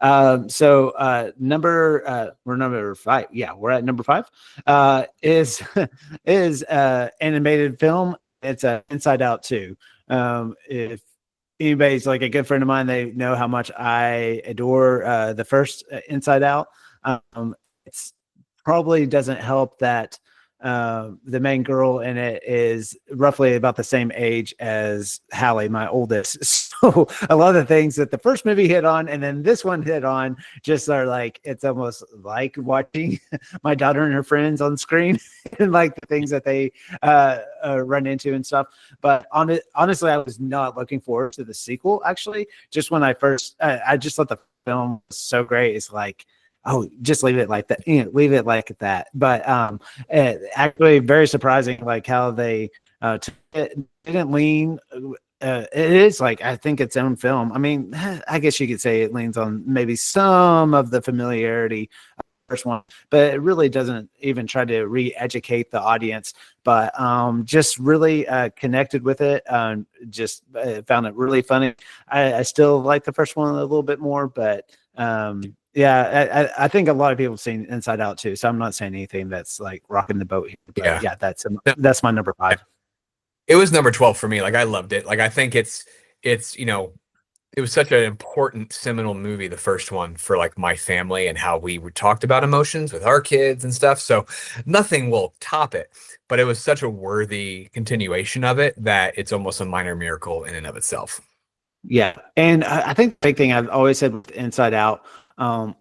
We're number 5. Yeah, we're at number 5. Is animated film. It's Inside Out 2. If anybody's like a good friend of mine, they know how much I adore the first Inside Out. It's probably doesn't help that the main girl in it is roughly about the same age as Hallie, my oldest. So a lot of the things that the first movie hit on and then this one hit on just are like, it's almost like watching my daughter and her friends on screen and like the things that they run into and stuff. But honestly, I was not looking forward to the sequel. Actually, just when I first, I just thought the film was so great. It's like, oh, just leave it like that. Leave it like that. But actually, very surprising, like how they didn't lean. It is like, I think, its own film. I mean, I guess you could say it leans on maybe some of the familiarity of the first one, but it really doesn't even try to re-educate the audience. But just really connected with it. Just found it really funny. I still like the first one a little bit more, but yeah, I think a lot of people have seen Inside Out too, so I'm not saying anything that's like rocking the boat here. But yeah, that's my number 5. It was number 12 for me. Like, I loved it. Like, I think it's it was such an important seminal movie, the first one, for like my family and how we talked about emotions with our kids and stuff. So nothing will top it, but it was such a worthy continuation of it that it's almost a minor miracle in and of itself. Yeah, and I think the big thing I've always said with Inside Out,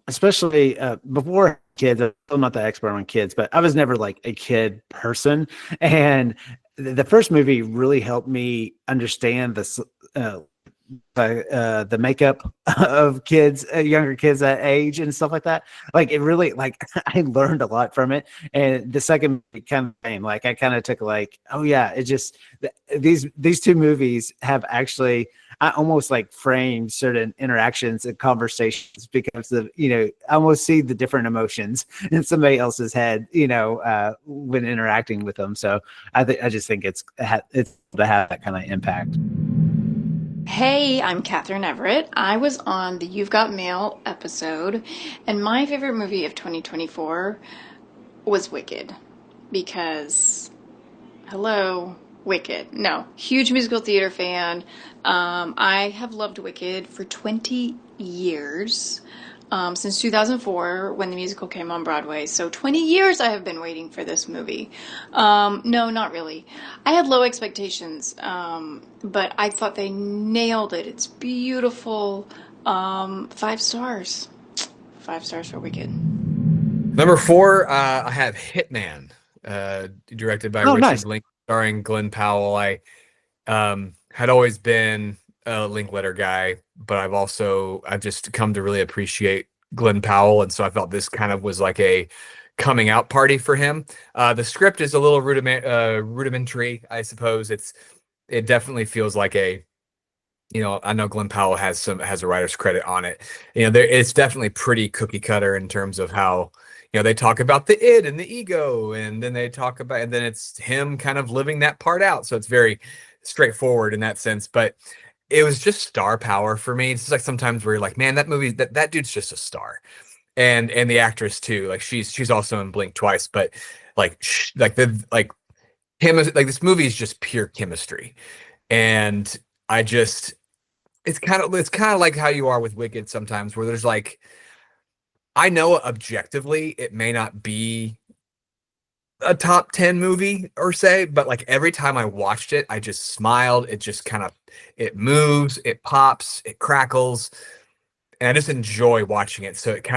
especially before kids, I'm not the expert on kids, but I was never like a kid person, and the first movie really helped me understand this. The makeup of kids, younger kids that age and stuff like that. Like it really, like I learned a lot from it. And the second kind of thing, like I kind of took like, oh yeah, it just these two movies have actually, I almost like framed certain interactions and conversations because of, I almost see the different emotions in somebody else's head, when interacting with them. So I just think it's to have that kind of impact. Hey, I'm Catherine Everett. I was on the You've Got Mail episode, and my favorite movie of 2024 was Wicked. Because, hello, Wicked. No, huge musical theater fan. I have loved Wicked for 20 years. Since 2004 when the musical came on Broadway. So 20 years I have been waiting for this movie. No, not really. I had low expectations, but I thought they nailed it. It's beautiful. 5 stars. 5 stars for Wicked. Number 4, I have Hitman, directed by Richard nice. Linklater, starring Glenn Powell. I had always been a Linklater guy, but I've just come to really appreciate Glenn Powell, and so I felt this kind of was like a coming out party for him. The script is a little rudimentary, I suppose. It definitely feels like I know Glenn Powell has a writer's credit on it. It's definitely pretty cookie cutter in terms of how they talk about the id and the ego, and then then it's him kind of living that part out. So it's very straightforward in that sense, but it was just star power for me. It's just like sometimes where you're like, man, that movie, that dude's just a star, and the actress too. Like she's also in Blink Twice, but this movie is just pure chemistry, and it's kind of like how you are with Wicked sometimes, where there's like, I know objectively it may not be a top 10 movie or say, but like every time I watched it, I just smiled. It just it moves, it pops, it crackles, and I just enjoy watching it. So it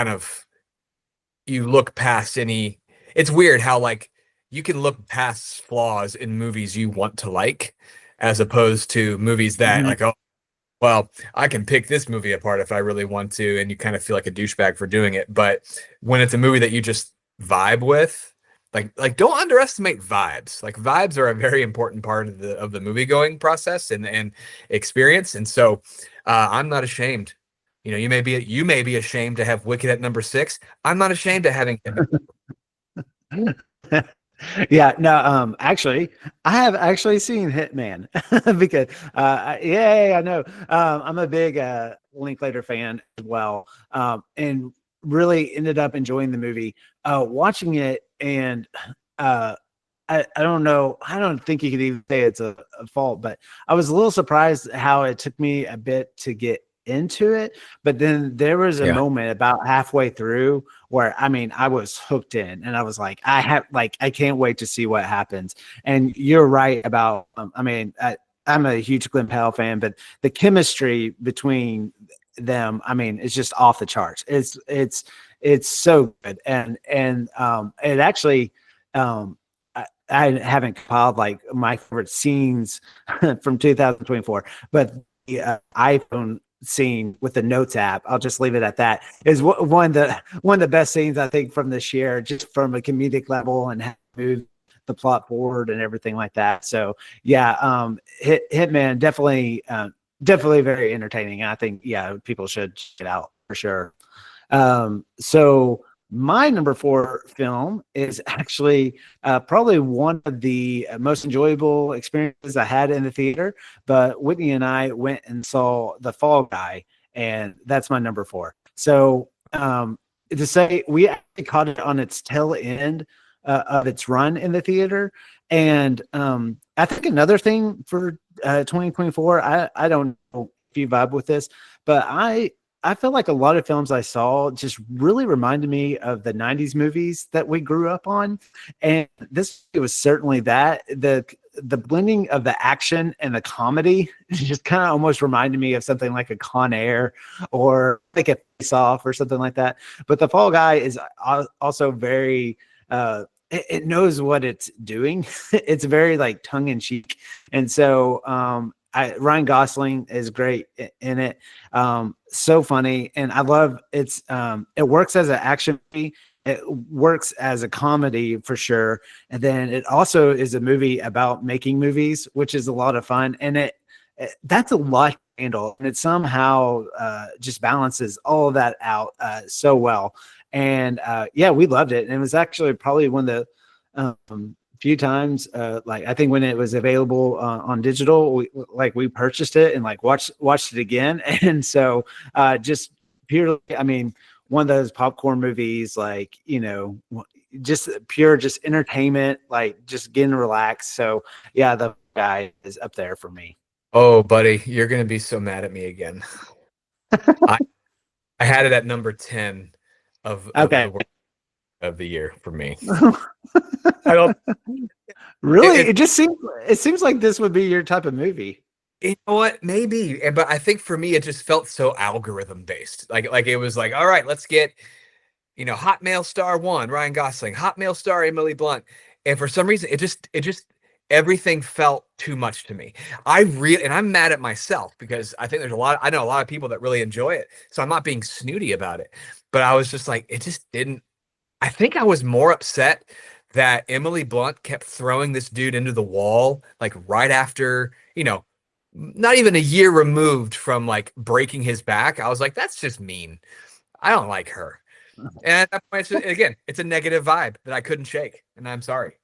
you look past it's weird how like you can look past flaws in movies you want to like, as opposed to movies that like, oh, well, I can pick this movie apart if I really want to, and you kind of feel like a douchebag for doing it. But when it's a movie that you just vibe with, like don't underestimate vibes. Like vibes are a very important part of the movie going process and experience. And so I'm not ashamed. You may be ashamed to have Wicked at number 6. I'm not ashamed of having Yeah, no, actually, I have actually seen Hitman because, I know. I'm a big Linklater fan as well, and really ended up enjoying the movie, watching it, and I don't know. I don't think you could even say it's a fault, but I was a little surprised how it took me a bit to get into it. But then there was a moment about halfway through where, I was hooked in, and I was like, I can't wait to see what happens. And you're right about, I'm a huge Glenn Powell fan, but the chemistry between them, it's just off the charts. It's so good. And it actually, I haven't compiled like my favorite scenes from 2024, but the iPhone scene with the Notes app, I'll just leave it at that, is one of the best scenes I think from this year, just from a comedic level and how to move the plot forward and everything like that. So yeah, Hitman definitely very entertaining. I think people should check it out for sure. So my number 4 film is actually probably one of the most enjoyable experiences I had in the theater, but Whitney and I went and saw The Fall Guy, and that's my number 4. So to say, we actually caught it on its tail end of its run in the theater. And I think another thing for 2024, I don't know if you vibe with this, but I feel like a lot of films I saw just really reminded me of the 90s movies that we grew up on. And this it was certainly that. The blending of the action and the comedy just kind of almost reminded me of something like a Con Air or like a Face Off or something like that. But The Fall Guy is also very it knows what it's doing. It's very like tongue in cheek. And so Ryan Gosling is great in it. So funny. And I love it works as an action movie. It works as a comedy for sure. And then it also is a movie about making movies, which is a lot of fun. And that's a lot to handle. And it somehow just balances all of that out so well. And yeah, we loved it. And it was actually probably one of the few times like I think when it was available on digital, we purchased it and like watched it again. And so just purely, I mean, one of those popcorn movies, like, you know, just pure just entertainment, like just getting relaxed. So yeah, The Guy is up there for me. Oh, buddy, you're gonna be so mad at me again. I had it at number 10 of Okay. the worst of the year for me. I don't Really, it seems like this would be your type of movie. You know what? Maybe, but I think for me, it just felt so algorithm based. Like it was like, all right, let's get, you know, hot male star 1, Ryan Gosling, hot male star Emily Blunt, and for some reason, it just everything felt too much to me. And I'm mad at myself because I think I know a lot of people that really enjoy it, so I'm not being snooty about it. But I was just like, it just didn't. I think I was more upset that Emily Blunt kept throwing this dude into the wall, like right after, you know, not even a year removed from like breaking his back. I was like, that's just mean. I don't like her. And at that point, it's a negative vibe that I couldn't shake. And I'm sorry.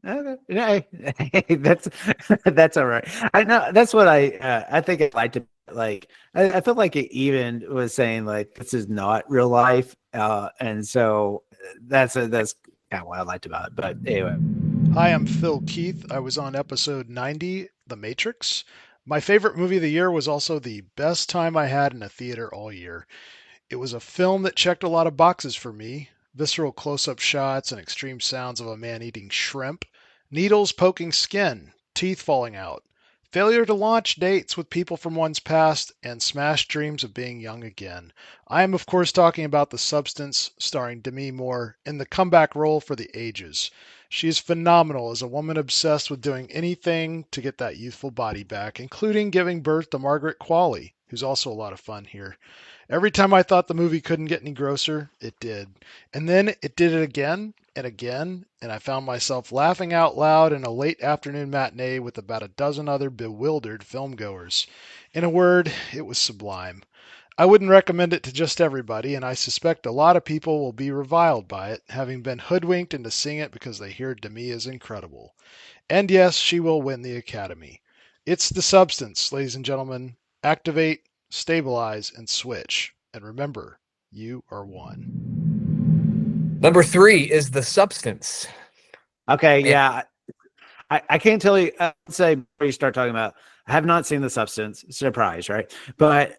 Okay. Hey, that's all right. I know that's what I think I liked it. Like I felt like it even was saying like this is not real life. And so that's kind of what I liked about it. But anyway. Hi, I'm Phil Keith. I was on episode 90, The Matrix. My favorite movie of the year was also the best time I had in a theater all year. It was a film that checked a lot of boxes for me. Visceral close-up shots and extreme sounds of a man eating shrimp, needles poking skin, teeth falling out, failure to launch dates with people from one's past, and smashed dreams of being young again. I am, of course, talking about The Substance, starring Demi Moore, in the comeback role for the ages. She is phenomenal as a woman obsessed with doing anything to get that youthful body back, including giving birth to Margaret Qualley, who's also a lot of fun here. Every time I thought the movie couldn't get any grosser, it did. And then it did it again and again, and I found myself laughing out loud in a late afternoon matinee with about a dozen other bewildered filmgoers. In a word, it was sublime. I wouldn't recommend it to just everybody, and I suspect a lot of people will be reviled by it, having been hoodwinked into seeing it because they hear Demi is incredible. And yes, she will win the Academy. It's The Substance, ladies and gentlemen. Activate, stabilize, and switch. And remember, you are one. Number 3 is The Substance. Okay, yeah. I can't tell you. Let's say before you start talking about, I have not seen The Substance. Surprise, right? But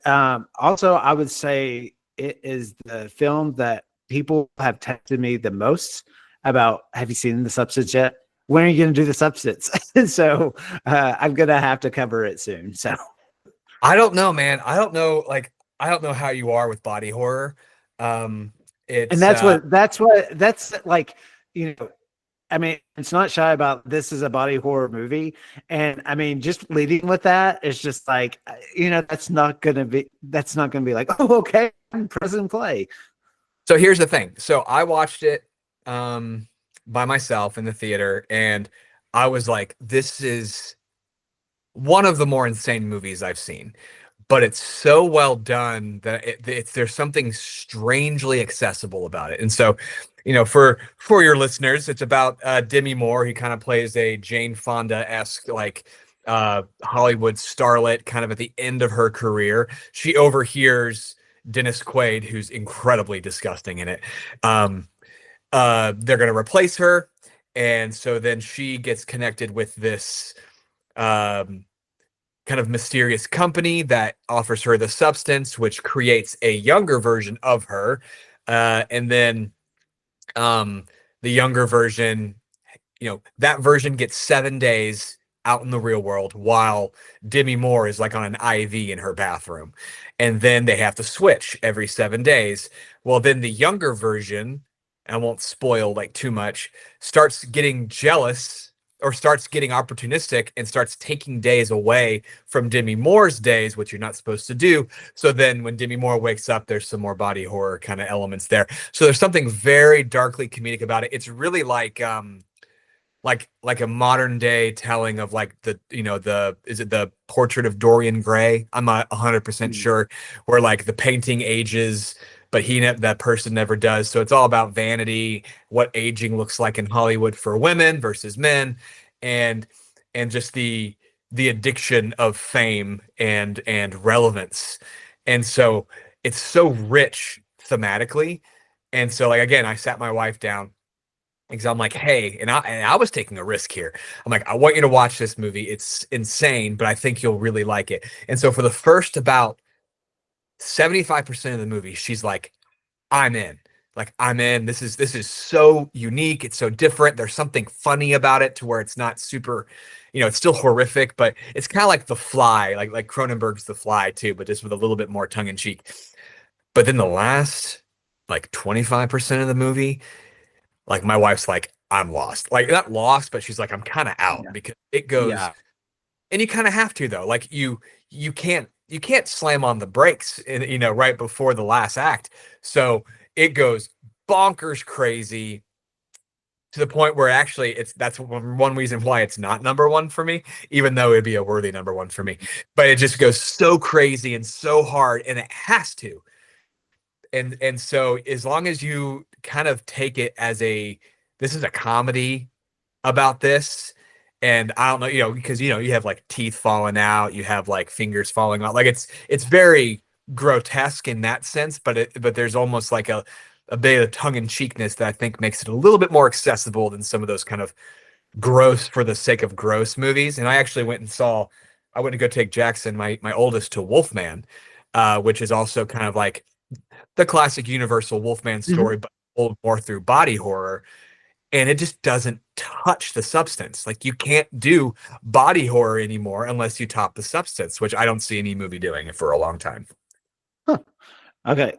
also, I would say it is the film that people have texted me the most about. Have you seen The Substance yet? When are you going to do The Substance? So I'm going to have to cover it soon. So I don't know, man. I don't know how you are with body horror. It's that's like, you know, I mean, it's not shy about this is a body horror movie. And I mean, just leading with that is just like, you know, that's not going to be like, oh, okay, I'm present play. So here's the thing. So I watched it by myself in the theater, and I was like, this is one of the more insane movies I've seen. But it's so well done that there's something strangely accessible about it. And so, you know, for your listeners, it's about Demi Moore. He kind of plays a Jane Fonda-esque, like Hollywood starlet, kind of at the end of her career. She overhears Dennis Quaid, who's incredibly disgusting in it. They're going to replace her, and so then she gets connected with this kind of mysterious company that offers her the substance, which creates a younger version of her. And then the younger version, that version gets 7 days out in the real world while Demi Moore is like on an IV in her bathroom. And then they have to switch every 7 days. Well, then the younger version, I won't spoil like too much, starts getting jealous or starts getting opportunistic and starts taking days away from Demi Moore's days, which you're not supposed to do. So then when Demi Moore wakes up, there's some more body horror kind of elements there. So there's something very darkly comedic about it. It's really like a modern day telling of like is it the Portrait of Dorian Gray? I'm not 100% sure, where like the painting ages, but that person never does. So it's all about vanity, what aging looks like in Hollywood for women versus men, and just the addiction of fame and relevance. And so it's so rich thematically. And so like, again, I sat my wife down because I'm like, hey, and I was taking a risk here. I'm like, I want you to watch this movie. It's insane, but I think you'll really like it. And so for the first about 75% of the movie, she's like, I'm in. Like, I'm in. This is so unique. It's so different. There's something funny about it to where it's not super, it's still horrific, but it's kind of like The Fly, like Cronenberg's The Fly too, but just with a little bit more tongue in cheek. But then the last like 25% of the movie, like my wife's like, I'm lost. Like, not lost, but she's like, I'm kind of out because it goes, and you kind of have to though. Like you can't slam on the brakes right before the last act. So it goes bonkers crazy to the point where actually that's one reason why it's not number one for me, even though it'd be a worthy number one for me. But it just goes so crazy and so hard, and it has to. And so as long as you kind of take it as this is a comedy about this, and I don't know, because you have like teeth falling out, you have like fingers falling out, like it's very grotesque in that sense, but there's almost like a bit of tongue-in-cheekness that I think makes it a little bit more accessible than some of those kind of gross for the sake of gross movies. And I actually went to go take Jackson, my oldest, to Wolfman, which is also kind of like the classic Universal Wolfman story, but told more through body horror. And it just doesn't touch the substance. Like, you can't do body horror anymore unless you top the substance, which I don't see any movie doing it for a long time. Huh. Okay.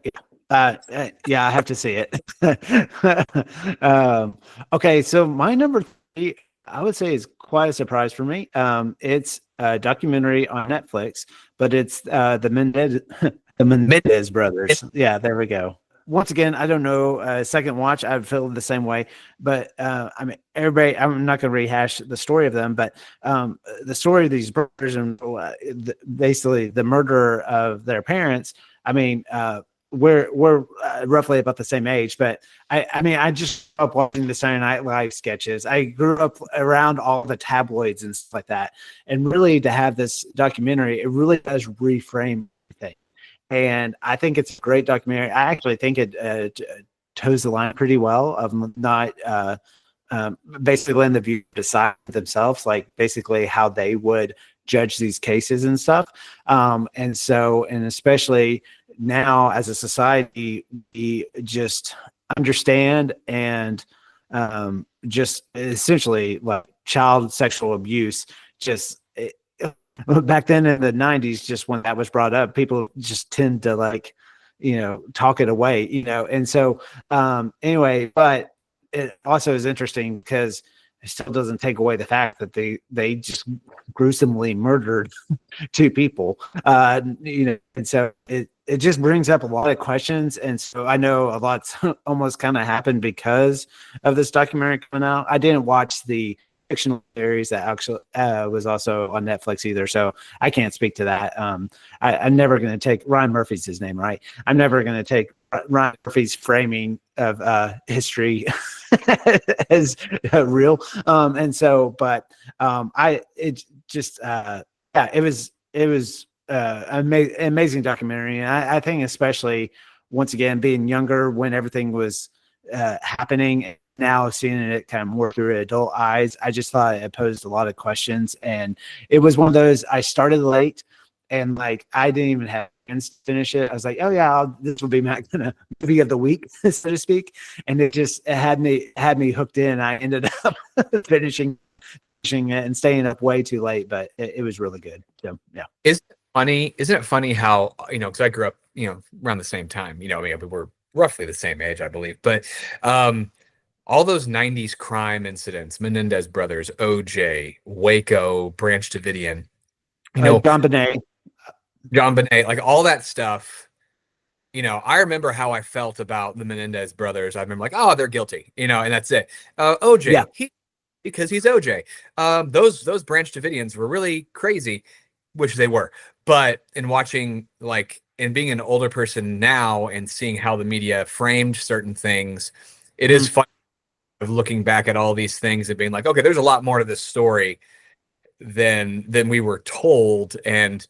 Yeah, I have to see it. Okay. So my number 3, I would say, is quite a surprise for me. It's a documentary on Netflix, but it's the Mendez brothers. Yeah, there we go. Once again, I don't know. Second watch, I feel the same way. But I mean, everybody. I'm not going to rehash the story of them, but the story of these brothers and basically the murder of their parents. I mean, we're roughly about the same age, but I mean, I just grew up watching the Saturday Night Live sketches. I grew up around all the tabloids and stuff like that, and really to have this documentary, it really does reframe everything. And I think it's a great documentary. I actually think it toes the line pretty well of not basically letting the viewer decide themselves, like basically how they would judge these cases and stuff. And especially now as a society, we just understand and just essentially like child sexual abuse, back then in the 90s, just when that was brought up, people just tend to talk it away, And so anyway, but it also is interesting because it still doesn't take away the fact that they just gruesomely murdered 2 people, and so it just brings up a lot of questions. And so I know a lot's almost kind of happened because of this documentary coming out. I didn't watch the fictional series that actually was also on Netflix either, so I can't speak to that. I'm never going to take Ryan Murphy's his name, right? I'm never going to take Ryan Murphy's framing of history as real. And so, but it was amazing documentary, and I think especially once again being younger when everything was happening, now seeing it kind of more through adult eyes, I just thought it posed a lot of questions. And it was one of those, I started late and like, I didn't even have chance to finish it. I was like, oh yeah, this will be my kind of movie of the week, so to speak. And it had me hooked in. I ended up finishing it and staying up way too late, but it was really good. So yeah. Isn't it funny how, because I grew up, around the same time, I mean, we're roughly the same age, I believe, but all those 90s crime incidents, Menendez brothers, OJ, Waco, Branch Davidian, John Bonet, like all that stuff. I remember how I felt about the Menendez brothers. I remember like, oh, they're guilty, and that's it. OJ, yeah. Because he's OJ. Those Branch Davidians were really crazy, which they were. But in watching, and being an older person now and seeing how the media framed certain things, it is fun of looking back at all these things and being like, okay, there's a lot more to this story than we were told, and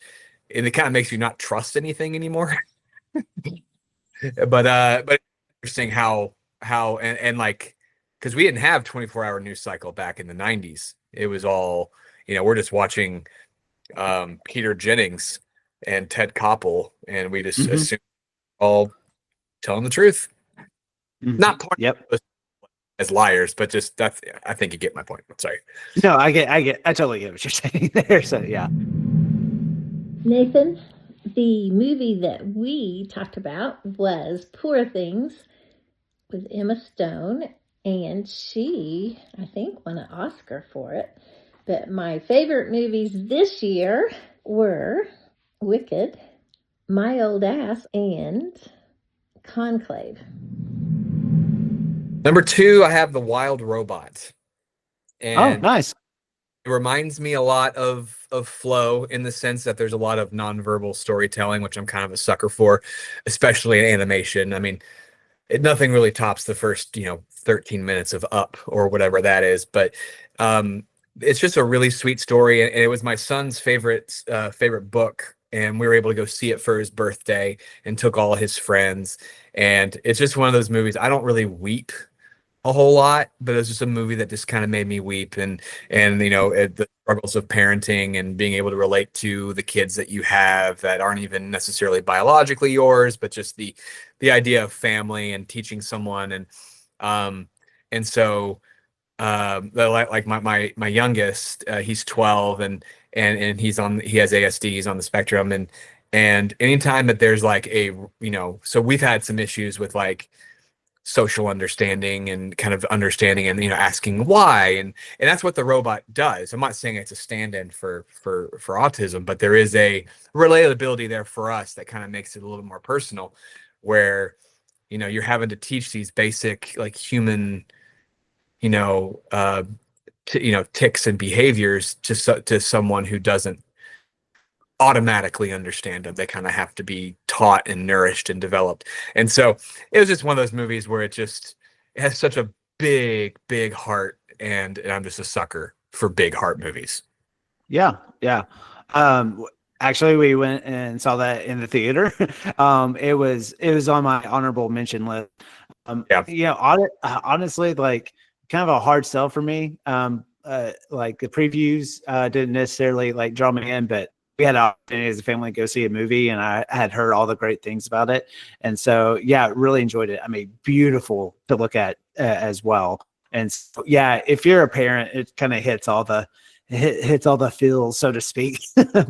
it kind of makes you not trust anything anymore. but interesting how and like, because we didn't have 24-hour news cycle back in the 90s. It was all, we're just watching Peter Jennings and Ted Koppel, and we just assume all telling the truth. Not pointing as liars, but just that's, I think you get my point. Sorry. No, I totally get what you're saying there. So yeah. Nathan, the movie that we talked about was Poor Things with Emma Stone, and she, I think, won an Oscar for it. But my favorite movies this year were Wicked, My Old Ass, and Conclave. Number 2, I have The Wild Robot. And nice. it reminds me a lot of Flow in the sense that there's a lot of nonverbal storytelling, which I'm kind of a sucker for, especially in animation. I mean, nothing really tops the first, 13 minutes of Up or whatever that is. But it's just a really sweet story. And it was my son's favorite book. And we were able to go see it for his birthday and took all his friends. And it's just one of those movies. I don't really weep a whole lot, but it's just a movie that just kind of made me weep, and the struggles of parenting and being able to relate to the kids that you have that aren't even necessarily biologically yours, but just the idea of family and teaching someone. And so like my youngest, he's 12 and he has ASD, he's on the spectrum, and anytime that there's like so we've had some issues with like social understanding and kind of understanding and asking why, and that's what the robot does. I'm not saying it's a stand-in for autism, but there is a relatability there for us that kind of makes it a little more personal, where you're having to teach these basic like human ticks and behaviors to someone who doesn't automatically understand them. They kind of have to be taught and nourished and developed. And so it was just one of those movies where it has such a big heart, and I'm just a sucker for big heart movies. Yeah. Actually, we went and saw that in the theater. It was on my honorable mention list. Honestly, like kind of a hard sell for me. Like the previews didn't necessarily like draw me in, but we had an opportunity as a family to go see a movie, and I had heard all the great things about it. And so, yeah, really enjoyed it. I mean, beautiful to look at as well. And so, yeah, if you're a parent, it kind of hits all the feels, so to speak.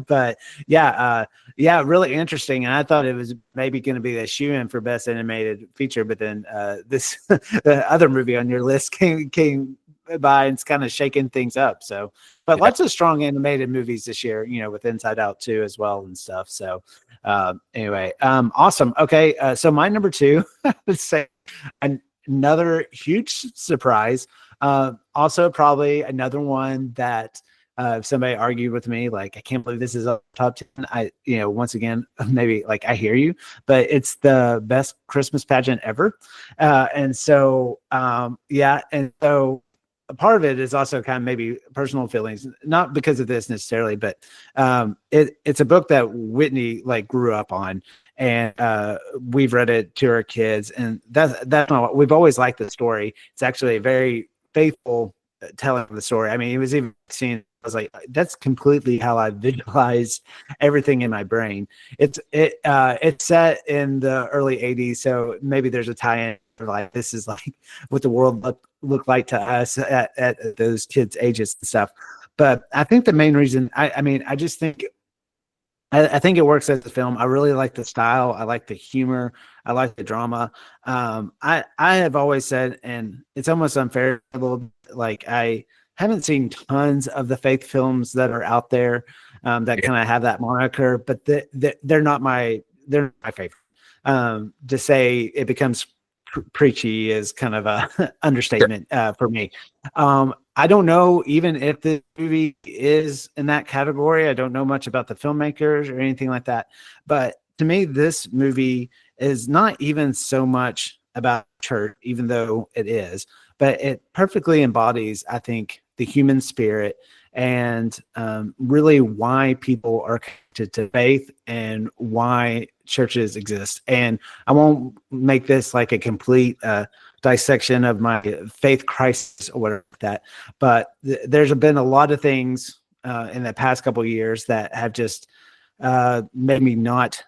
But really interesting. And I thought it was maybe going to be a shoe-in for best animated feature, but then this the other movie on your list came by and it's kind of shaking things up. So, but lots of strong animated movies this year, with Inside Out 2 as well and stuff. So anyway, awesome. Okay. So my number 2, I would say another huge surprise. Also probably another one that if somebody argued with me, like, I can't believe this is a top 10. Once again, maybe like I hear you, but it's the best Christmas pageant ever. And so a part of it is also kind of maybe personal feelings, not because of this necessarily, but it's a book that Whitney like grew up on. and we've read it to our kids, and that's not what we've always liked the story. It's actually a very faithful telling of the story. I mean, it was even seen. I was like, that's completely how I visualize everything in my brain. It's set in the early '80s, so maybe there's a tie-in for like this is like what the world looked like to us at those kids' ages and stuff. But I think the main reason, I mean, I just think I think it works as a film. I really like the style. I like the humor. I like the drama. I have always said, and it's almost unfair a little bit, like I haven't seen tons of the faith films that are out there that kind of have that moniker, but they're not my favorite. To say it becomes preachy is kind of a understatement for me. I don't know even if the movie is in that category. I don't know much about the filmmakers or anything like that. But to me, this movie is not even so much about church, even though it is, but it perfectly embodies, I think, the human spirit and really why people are connected to faith and why churches exist. And I won't make this like a complete dissection of my faith crisis or whatever like that, but there's been a lot of things in the past couple of years that have just made me not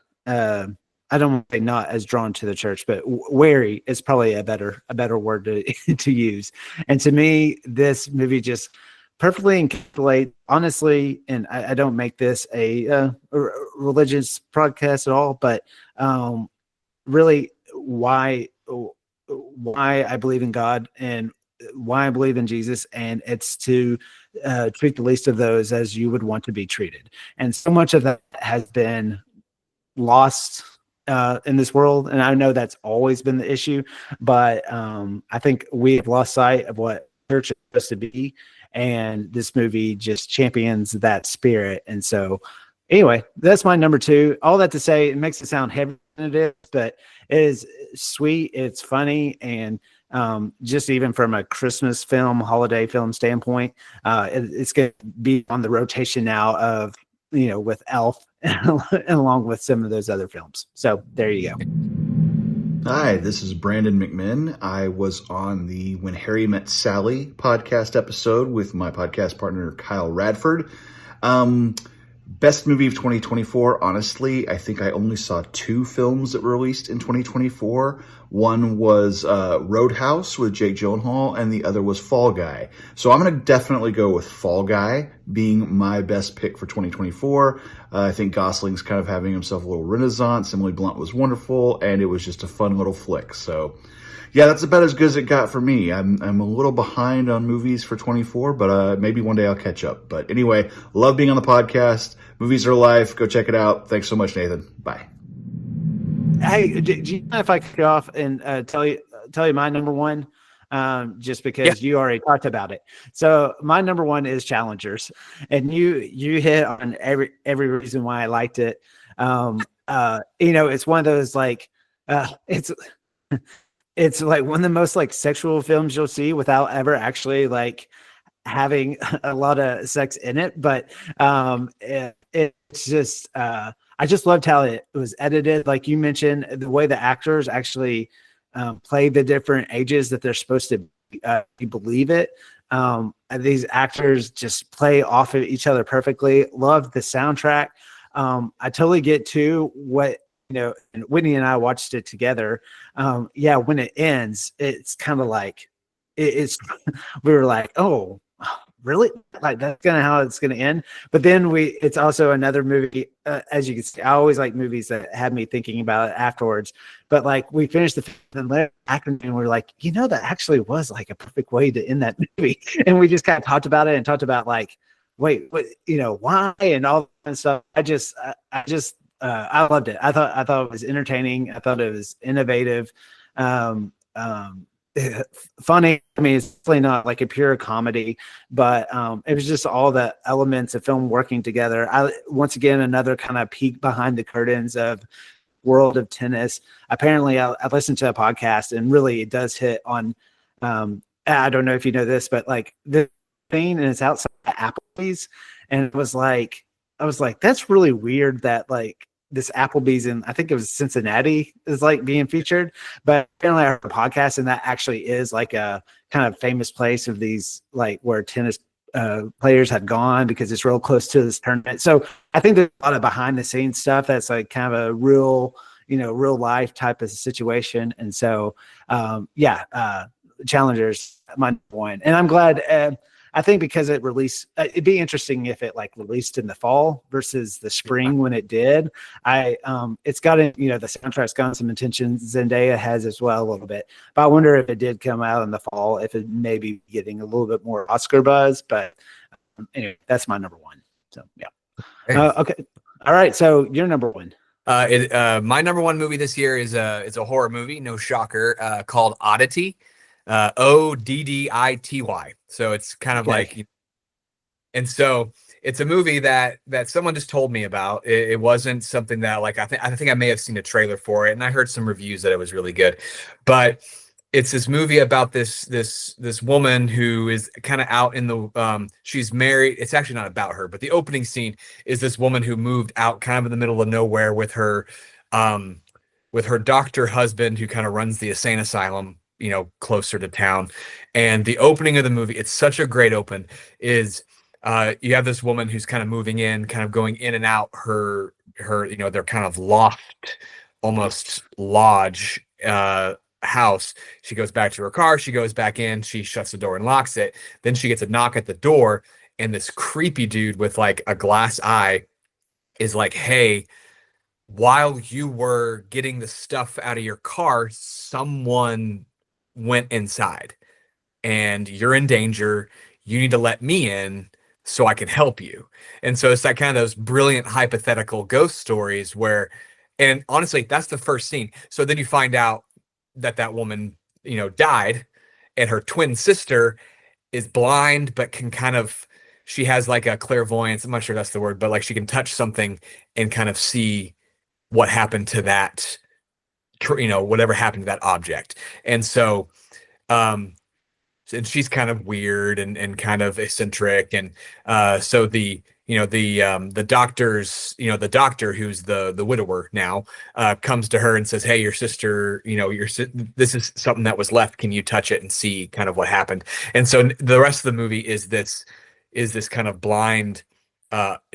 I don't want to say not as drawn to the church, but wary is probably a better word to use. And to me, this movie just perfectly encapsulates, honestly, and I don't make this a religious podcast at all, but really why I believe in God and why I believe in Jesus, and it's to treat the least of those as you would want to be treated. And so much of that has been lost in this world, and I know that's always been the issue, but I think we've lost sight of what church is supposed to be, and this movie just champions that spirit. And so anyway, that's my number two. All that to say, it makes it sound heavy than it is, but it is sweet, it's funny, and just even from a Christmas film, holiday film standpoint, it's going to be on the rotation now of, with Elf and along with some of those other films. So there you go. Hi, this is Brandon McMinn. I was on the When Harry Met Sally podcast episode with my podcast partner, Kyle Radford. Best movie of 2024, honestly, I think I only saw two films that were released in 2024. One was Roadhouse with Jake Gyllenhaal, and the other was Fall Guy. So I'm going to definitely go with Fall Guy being my best pick for 2024. I think Gosling's kind of having himself a little renaissance. Emily Blunt was wonderful, and it was just a fun little flick. So yeah, that's about as good as it got for me. I'm a little behind on movies for 24, but maybe one day I'll catch up. But anyway, love being on the podcast. Movies are life. Go check it out. Thanks so much, Nathan. Bye. Hey, do you mind if I kick off and tell you my number one? Just because you already talked about it. So my number one is Challengers, and you hit on every reason why I liked it. It's one of those like it's like one of the most like sexual films you'll see without ever actually like having a lot of sex in it. But it's just I just loved how it was edited. Like you mentioned, the way the actors actually play the different ages that they're supposed to be, believe it. These actors just play off of each other perfectly. Love the soundtrack. I totally get to what, and Whitney and I watched it together. When it ends, it's kind of like it's we were like, oh, really? Like that's kind of how it's going to end. But then it's also another movie, as you can see, I always like movies that have me thinking about it afterwards. But like we finished the film and we're like, that actually was like a perfect way to end that movie. And we just kind of talked about it and talked about like, wait, what, why and all that stuff. I loved it. I thought it was entertaining. I thought it was innovative. Funny. I mean, it's definitely not like a pure comedy, but it was just all the elements of film working together. Once again, another kind of peek behind the curtains of world of tennis. Apparently, I listened to a podcast, and really, it does hit on. I don't know if you know this, but like the thing, and it's outside Applebee's, and it was like, I was like, that's really weird that like this Applebee's in, I think it was Cincinnati, is like being featured. But apparently I heard a podcast, and that actually is like a kind of famous place of these, like where tennis players have gone, because it's real close to this tournament. So I think there's a lot of behind the scenes stuff that's like kind of a real, real life type of situation. And so, Challengers, my number one. And I'm glad, I think because it released, it'd be interesting if it like released in the fall versus the spring when it did. It's gotten, the soundtrack's gotten some attention. Zendaya has as well a little bit, but I wonder if it did come out in the fall, if it may be getting a little bit more Oscar buzz. But anyway, that's my number one. So yeah. Okay. All right. So your number one. My number one movie this year is a horror movie, no shocker, called Oddity. Oddity. So it's kind of like, and so it's a movie that someone just told me about. It wasn't something that like I think I may have seen a trailer for it, and I heard some reviews that it was really good. But it's this movie about this woman who is kind of out in the she's married. It's actually not about her, but the opening scene is this woman who moved out kind of in the middle of nowhere with her doctor husband, who kind of runs the insane asylum, closer to town. And the opening of the movie, it's such a great open, is you have this woman who's kind of moving in, kind of going in and out her their kind of loft, almost lodge house. She goes back to her car, she goes back in, she shuts the door and locks it. Then she gets a knock at the door, and this creepy dude with like a glass eye is like, hey, while you were getting the stuff out of your car, someone went inside and you're in danger. You need to let me in so I can help you. And so it's that kind of those brilliant hypothetical ghost stories where, and honestly, that's the first scene. So then you find out that woman, died, and her twin sister is blind, but can kind of, she has like a clairvoyance. I'm not sure that's the word, but like she can touch something and kind of see what happened to that, whatever happened to that object. And so, and she's kind of weird and kind of eccentric. And so the doctor's, the doctor who's the widower now, comes to her and says, hey, your sister, this is something that was left. Can you touch it and see kind of what happened? And so the rest of the movie is this kind of blind,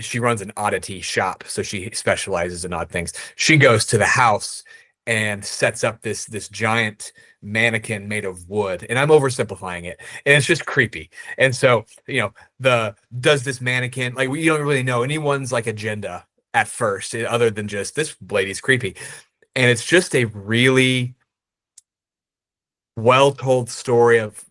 she runs an oddity shop, so she specializes in odd things. She goes to the house and sets up this giant mannequin made of wood, and I'm oversimplifying it, and it's just creepy. And so does this mannequin, like, we don't really know anyone's like agenda at first, other than just this lady's creepy. And it's just a really well told story of,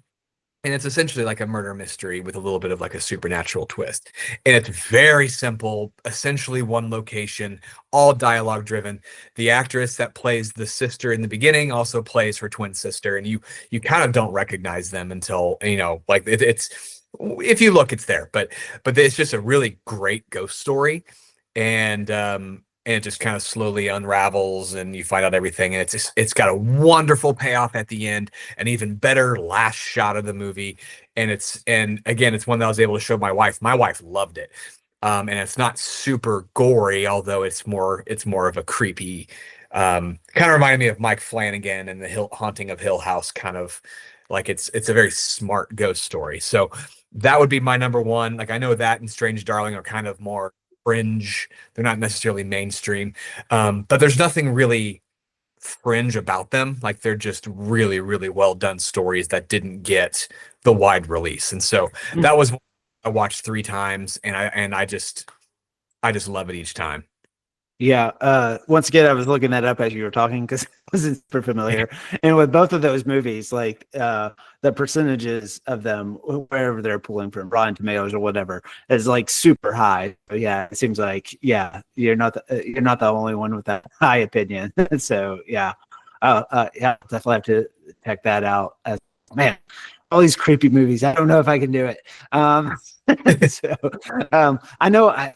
and it's essentially like a murder mystery with a little bit of like a supernatural twist. And it's very simple, essentially one location, all dialogue driven. The actress that plays the sister in the beginning also plays her twin sister, and you kind of don't recognize them until, like it's, if you look, it's there. But it's just a really great ghost story. And it just kind of slowly unravels, and you find out everything. And it's got a wonderful payoff at the end, an even better last shot of the movie. And again, it's one that I was able to show my wife. My wife loved it. And it's not super gory, although it's more of a creepy, kind of reminded me of Mike Flanagan and the Haunting of Hill House, kind of like it's a very smart ghost story. So that would be my number one. Like, I know that and Strange Darling are kind of more fringe. They're not necessarily mainstream, but there's nothing really fringe about them. Like, they're just really, really well done stories that didn't get the wide release. And so that was one I watched 3 times, and I just love it each time. Yeah. Once again, I was looking that up as you were talking because I wasn't super familiar. And with both of those movies, like the percentages of them, wherever they're pulling from, Rotten Tomatoes or whatever, is like super high. But yeah, it seems like you're not the only one with that high opinion. So yeah, definitely have to check that out. Man, all these creepy movies. I don't know if I can do it. So, I know I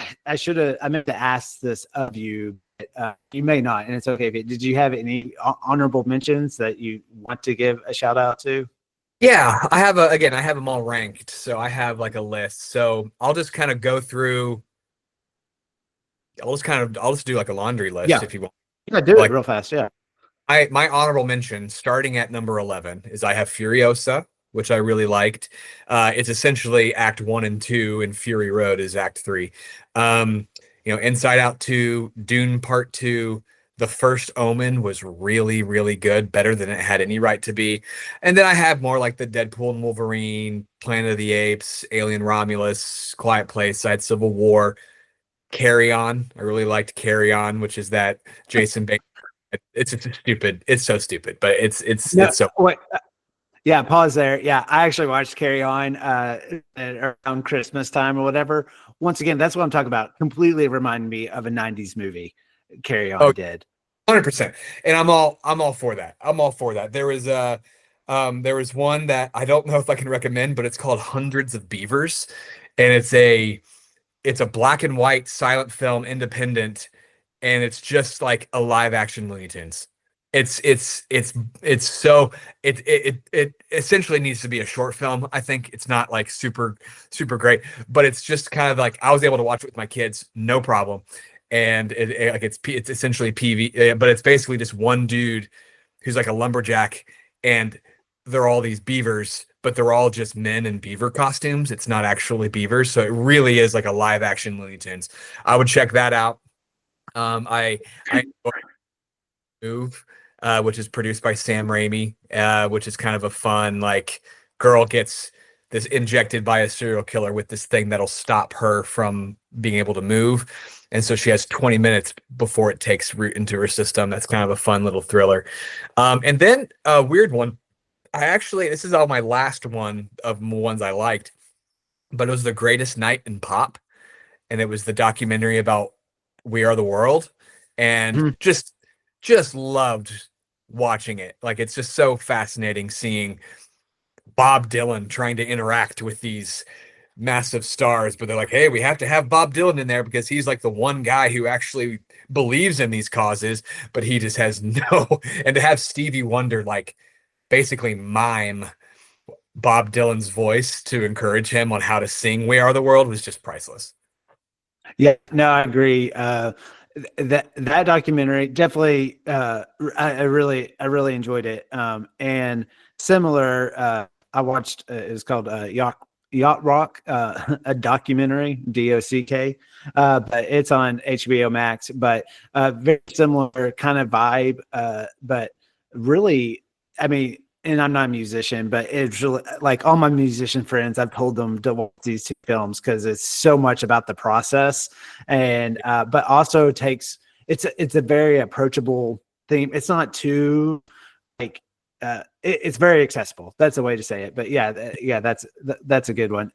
meant to ask this of you, but you may not, and it's okay. Did you have any honorable mentions that you want to give a shout out to? Yeah, I have them all ranked. So I have like a list. So I'll just kind of go through I'll just do like a laundry list Yeah. if you want. Yeah, do Like, it real fast. Yeah. my honorable mention, starting at number 11, is I have Furiosa, which I really liked. It's essentially Act 1 and 2, and Fury Road is Act 3. Inside Out 2, Dune Part 2, The First Omen was really, really good, better than it had any right to be. And then I have more like the Deadpool and Wolverine, Planet of the Apes, Alien Romulus, Quiet Place, Side Civil War, Carry On. I really liked Carry On, which is that Jason Bateman. It's stupid. It's so stupid, but it's so. Wait, yeah, pause there. Yeah, I actually watched Carry On around Christmas time or whatever. Once again, that's what I'm talking about. Completely reminded me of a 90s movie. Carry On did. 100%. And I'm all for that. I'm all for that. There was one that I don't know if I can recommend, but it's called Hundreds of Beavers, and it's a black and white silent film, independent, and it's just like a live action Looney Tunes. It essentially needs to be a short film. I think it's not like super great, but it's just kind of like I was able to watch it with my kids, no problem. And it's essentially PV, but it's basically just one dude who's like a lumberjack, and they're all these beavers, but they're all just men in beaver costumes. It's not actually beavers, so it really is like a live action Looney Tunes. I would check that out. I Move, which is produced by Sam Raimi, which is kind of a fun, like, girl gets this injected by a serial killer with this thing that'll stop her from being able to move. And so she has 20 minutes before it takes root into her system. That's kind of a fun little thriller. And then a weird one. This is all my last one of ones I liked, but it was The Greatest Night in Pop. And it was the documentary about We Are the World. And just loved watching it. Like, it's just so fascinating seeing Bob Dylan trying to interact with these massive stars, but they're like, hey, we have to have Bob Dylan in there because he's like the one guy who actually believes in these causes, but he just has no. And to have Stevie Wonder like basically mime Bob Dylan's voice to encourage him on how to sing We Are the World was just priceless. Yeah, no, I agree. That documentary definitely, I really enjoyed it. And similar, I watched, it was called Yacht Rock, a documentary, DOCK, but it's on HBO Max, but very similar kind of vibe, but really, I mean, and I'm not a musician, but it's really, like, all my musician friends, I've told them to watch these two films because it's so much about the process, and but also it's a very approachable theme. It's not too like it's very accessible. That's the way to say it. But yeah, that's a good one.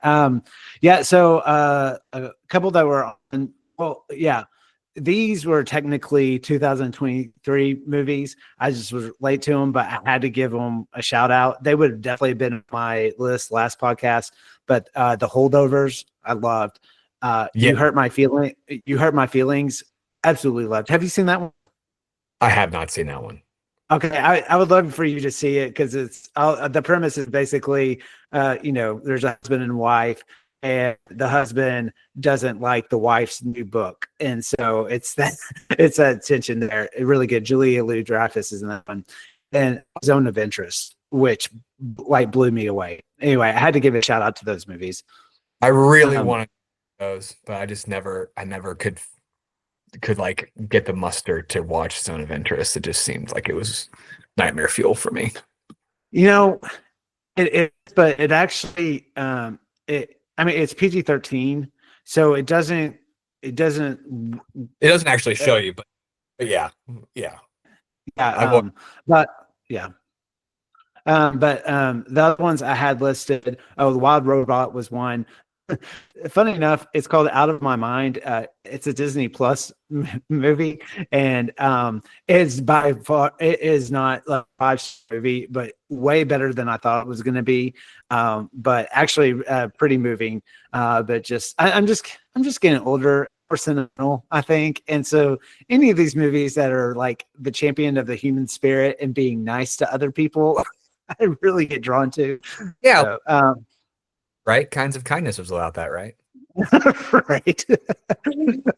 So a couple that were on. Well, yeah. These were technically 2023 movies. I just was late to them, but I had to give them a shout out. They would have definitely been on my list last podcast, but The Holdovers, I loved. You Hurt My Feeling. You Hurt My Feelings. Absolutely loved. Have you seen that one? I have not seen that one. Okay, I would love for you to see it because it's the premise is basically, there's a husband and wife, and the husband doesn't like the wife's new book, and so it's that tension there. Really good. Julia Louis-Dreyfus is in that one, and Zone of Interest, which like blew me away. Anyway, I had to give a shout out to those movies. I really wanted those, but I never could like get the muster to watch Zone of Interest. It just seemed like it was nightmare fuel for me. But it actually it's PG-13, so it doesn't actually show you, but yeah. The other ones I had listed. The Wild Robot was one. Funny enough, it's called Out of My Mind. It's a Disney Plus movie, and it's by far, it is not a 5-star movie, but way better than I thought it was going to be. But actually, pretty moving. But I'm just getting older, more sentimental, I think, and so any of these movies that are like the champion of the human spirit and being nice to other people, I really get drawn to. Yeah. Right? Kinds of Kindness was about that, right? Right.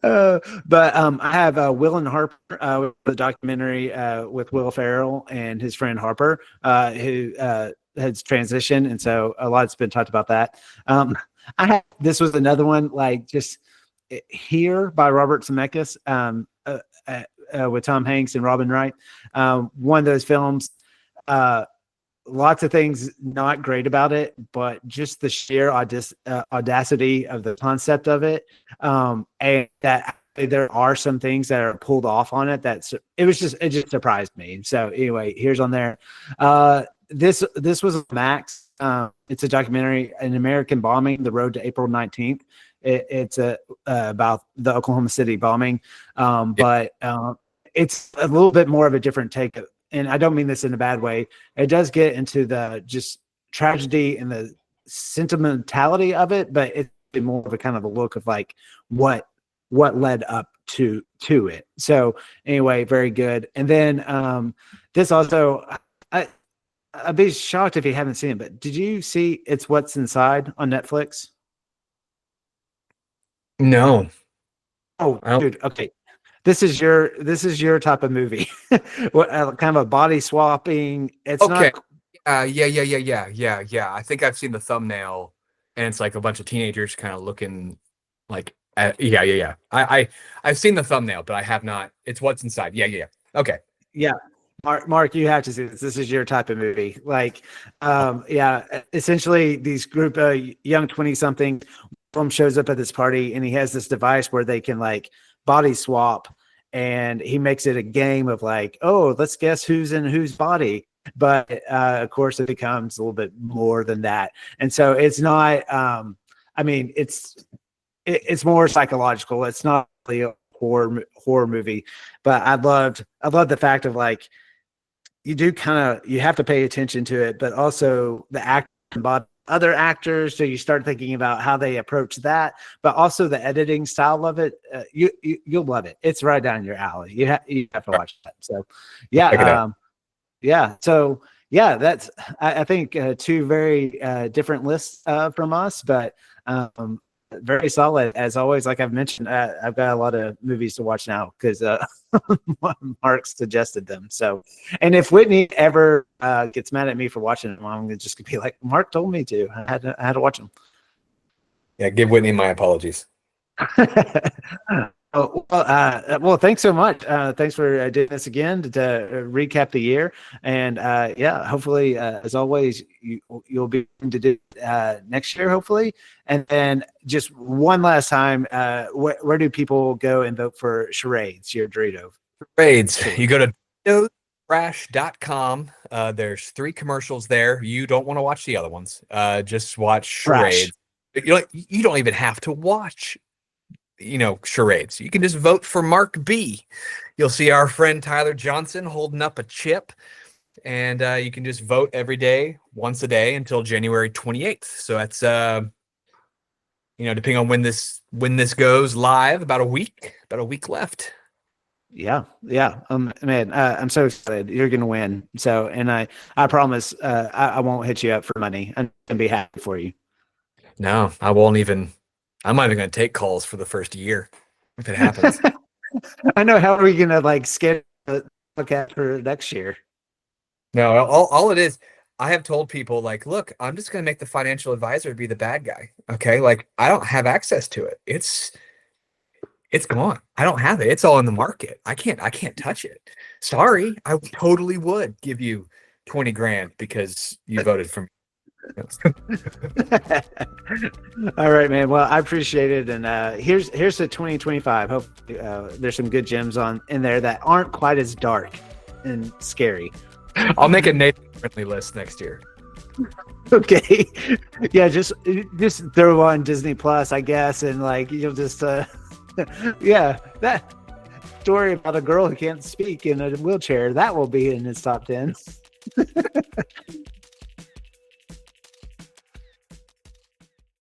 But I have Will and Harper, the documentary with Will Ferrell and his friend Harper, who has transitioned, and so a lot's been talked about that. This was another one, like just Here by Robert Zemeckis, with Tom Hanks and Robin Wright. One of those films. Lots of things not great about it, but just the sheer audacity of the concept of it, and that there are some things that are pulled off on it. It just surprised me. So anyway, here's on there. This was Max. It's a documentary, An American Bombing: The Road to April 19th. It's about the Oklahoma City bombing, but it's a little bit more of a different take. And I don't mean this in a bad way. It does get into the just tragedy and the sentimentality of it, but it's more of a kind of a look of like what led up to it. So anyway, very good. And then this also, I'd be shocked if you haven't seen it, but did you see It's What's Inside on Netflix? No. Oh, dude. Okay. This is your type of movie. What kind of a body swapping? It's okay. not. Yeah. I think I've seen the thumbnail, and it's like a bunch of teenagers kind of looking like. Yeah. I've seen the thumbnail, but I have not. It's What's Inside. Yeah. Okay. Yeah. Mark, you have to see this. This is your type of movie. Like, essentially these group of young 20-something shows up at this party, and he has this device where they can like body swap, and he makes it a game of like, oh, let's guess who's in whose body. But of course it becomes a little bit more than that. And so it's not, it's more psychological. It's not really a horror movie, but I loved the fact of like, you have to pay attention to it, but also the acting about other actors. So you start thinking about how they approach that, but also the editing style of it. You'll love it. It's right down your alley. You have to watch that. So yeah. So yeah, that's, I think two very different lists from us, but very solid as always. Like I've mentioned, I've got a lot of movies to watch now because Mark suggested them. So, and if Whitney ever gets mad at me for watching them, I'm just gonna be like, Mark told me to. I had to watch them. Yeah, give Whitney my apologies. Well, thanks so much. Thanks for doing this again to recap the year, and hopefully, as always, you'll be able to do next year, hopefully. And then just one last time, where do people go and vote for Charades, your Dorito? Charades. You go to DoritosTrash.com. There's 3 commercials there. You don't want to watch the other ones. Just watch Charades. You don't even have to watch Charades. You can just vote for Mark B. You'll see our friend Tyler Johnson holding up a chip, and you can just vote every day, once a day until January 28th. So that's depending on when this goes live, about a week left. Yeah. Man, I'm so excited. You're gonna win. So, and I promise I won't hit you up for money. I'm gonna be happy for you. No, I won't even. I'm not even going to take calls for the first year if it happens. I know. How are we going to like schedule look at for next year? No, all it is, I have told people like, look, I'm just going to make the financial advisor be the bad guy. Okay. Like I don't have access to it. It's gone. I don't have it. It's all in the market. I can't touch it. Sorry. I totally would give you 20 grand because you voted for me. All right, man. Well, I appreciate it. And here's the 2025. Hope there's some good gems in there that aren't quite as dark and scary. I'll make a Nathan-friendly list next year. Okay. Yeah, just throw on Disney Plus, I guess, and like you'll just that story about a girl who can't speak in a wheelchair, that will be in his top 10.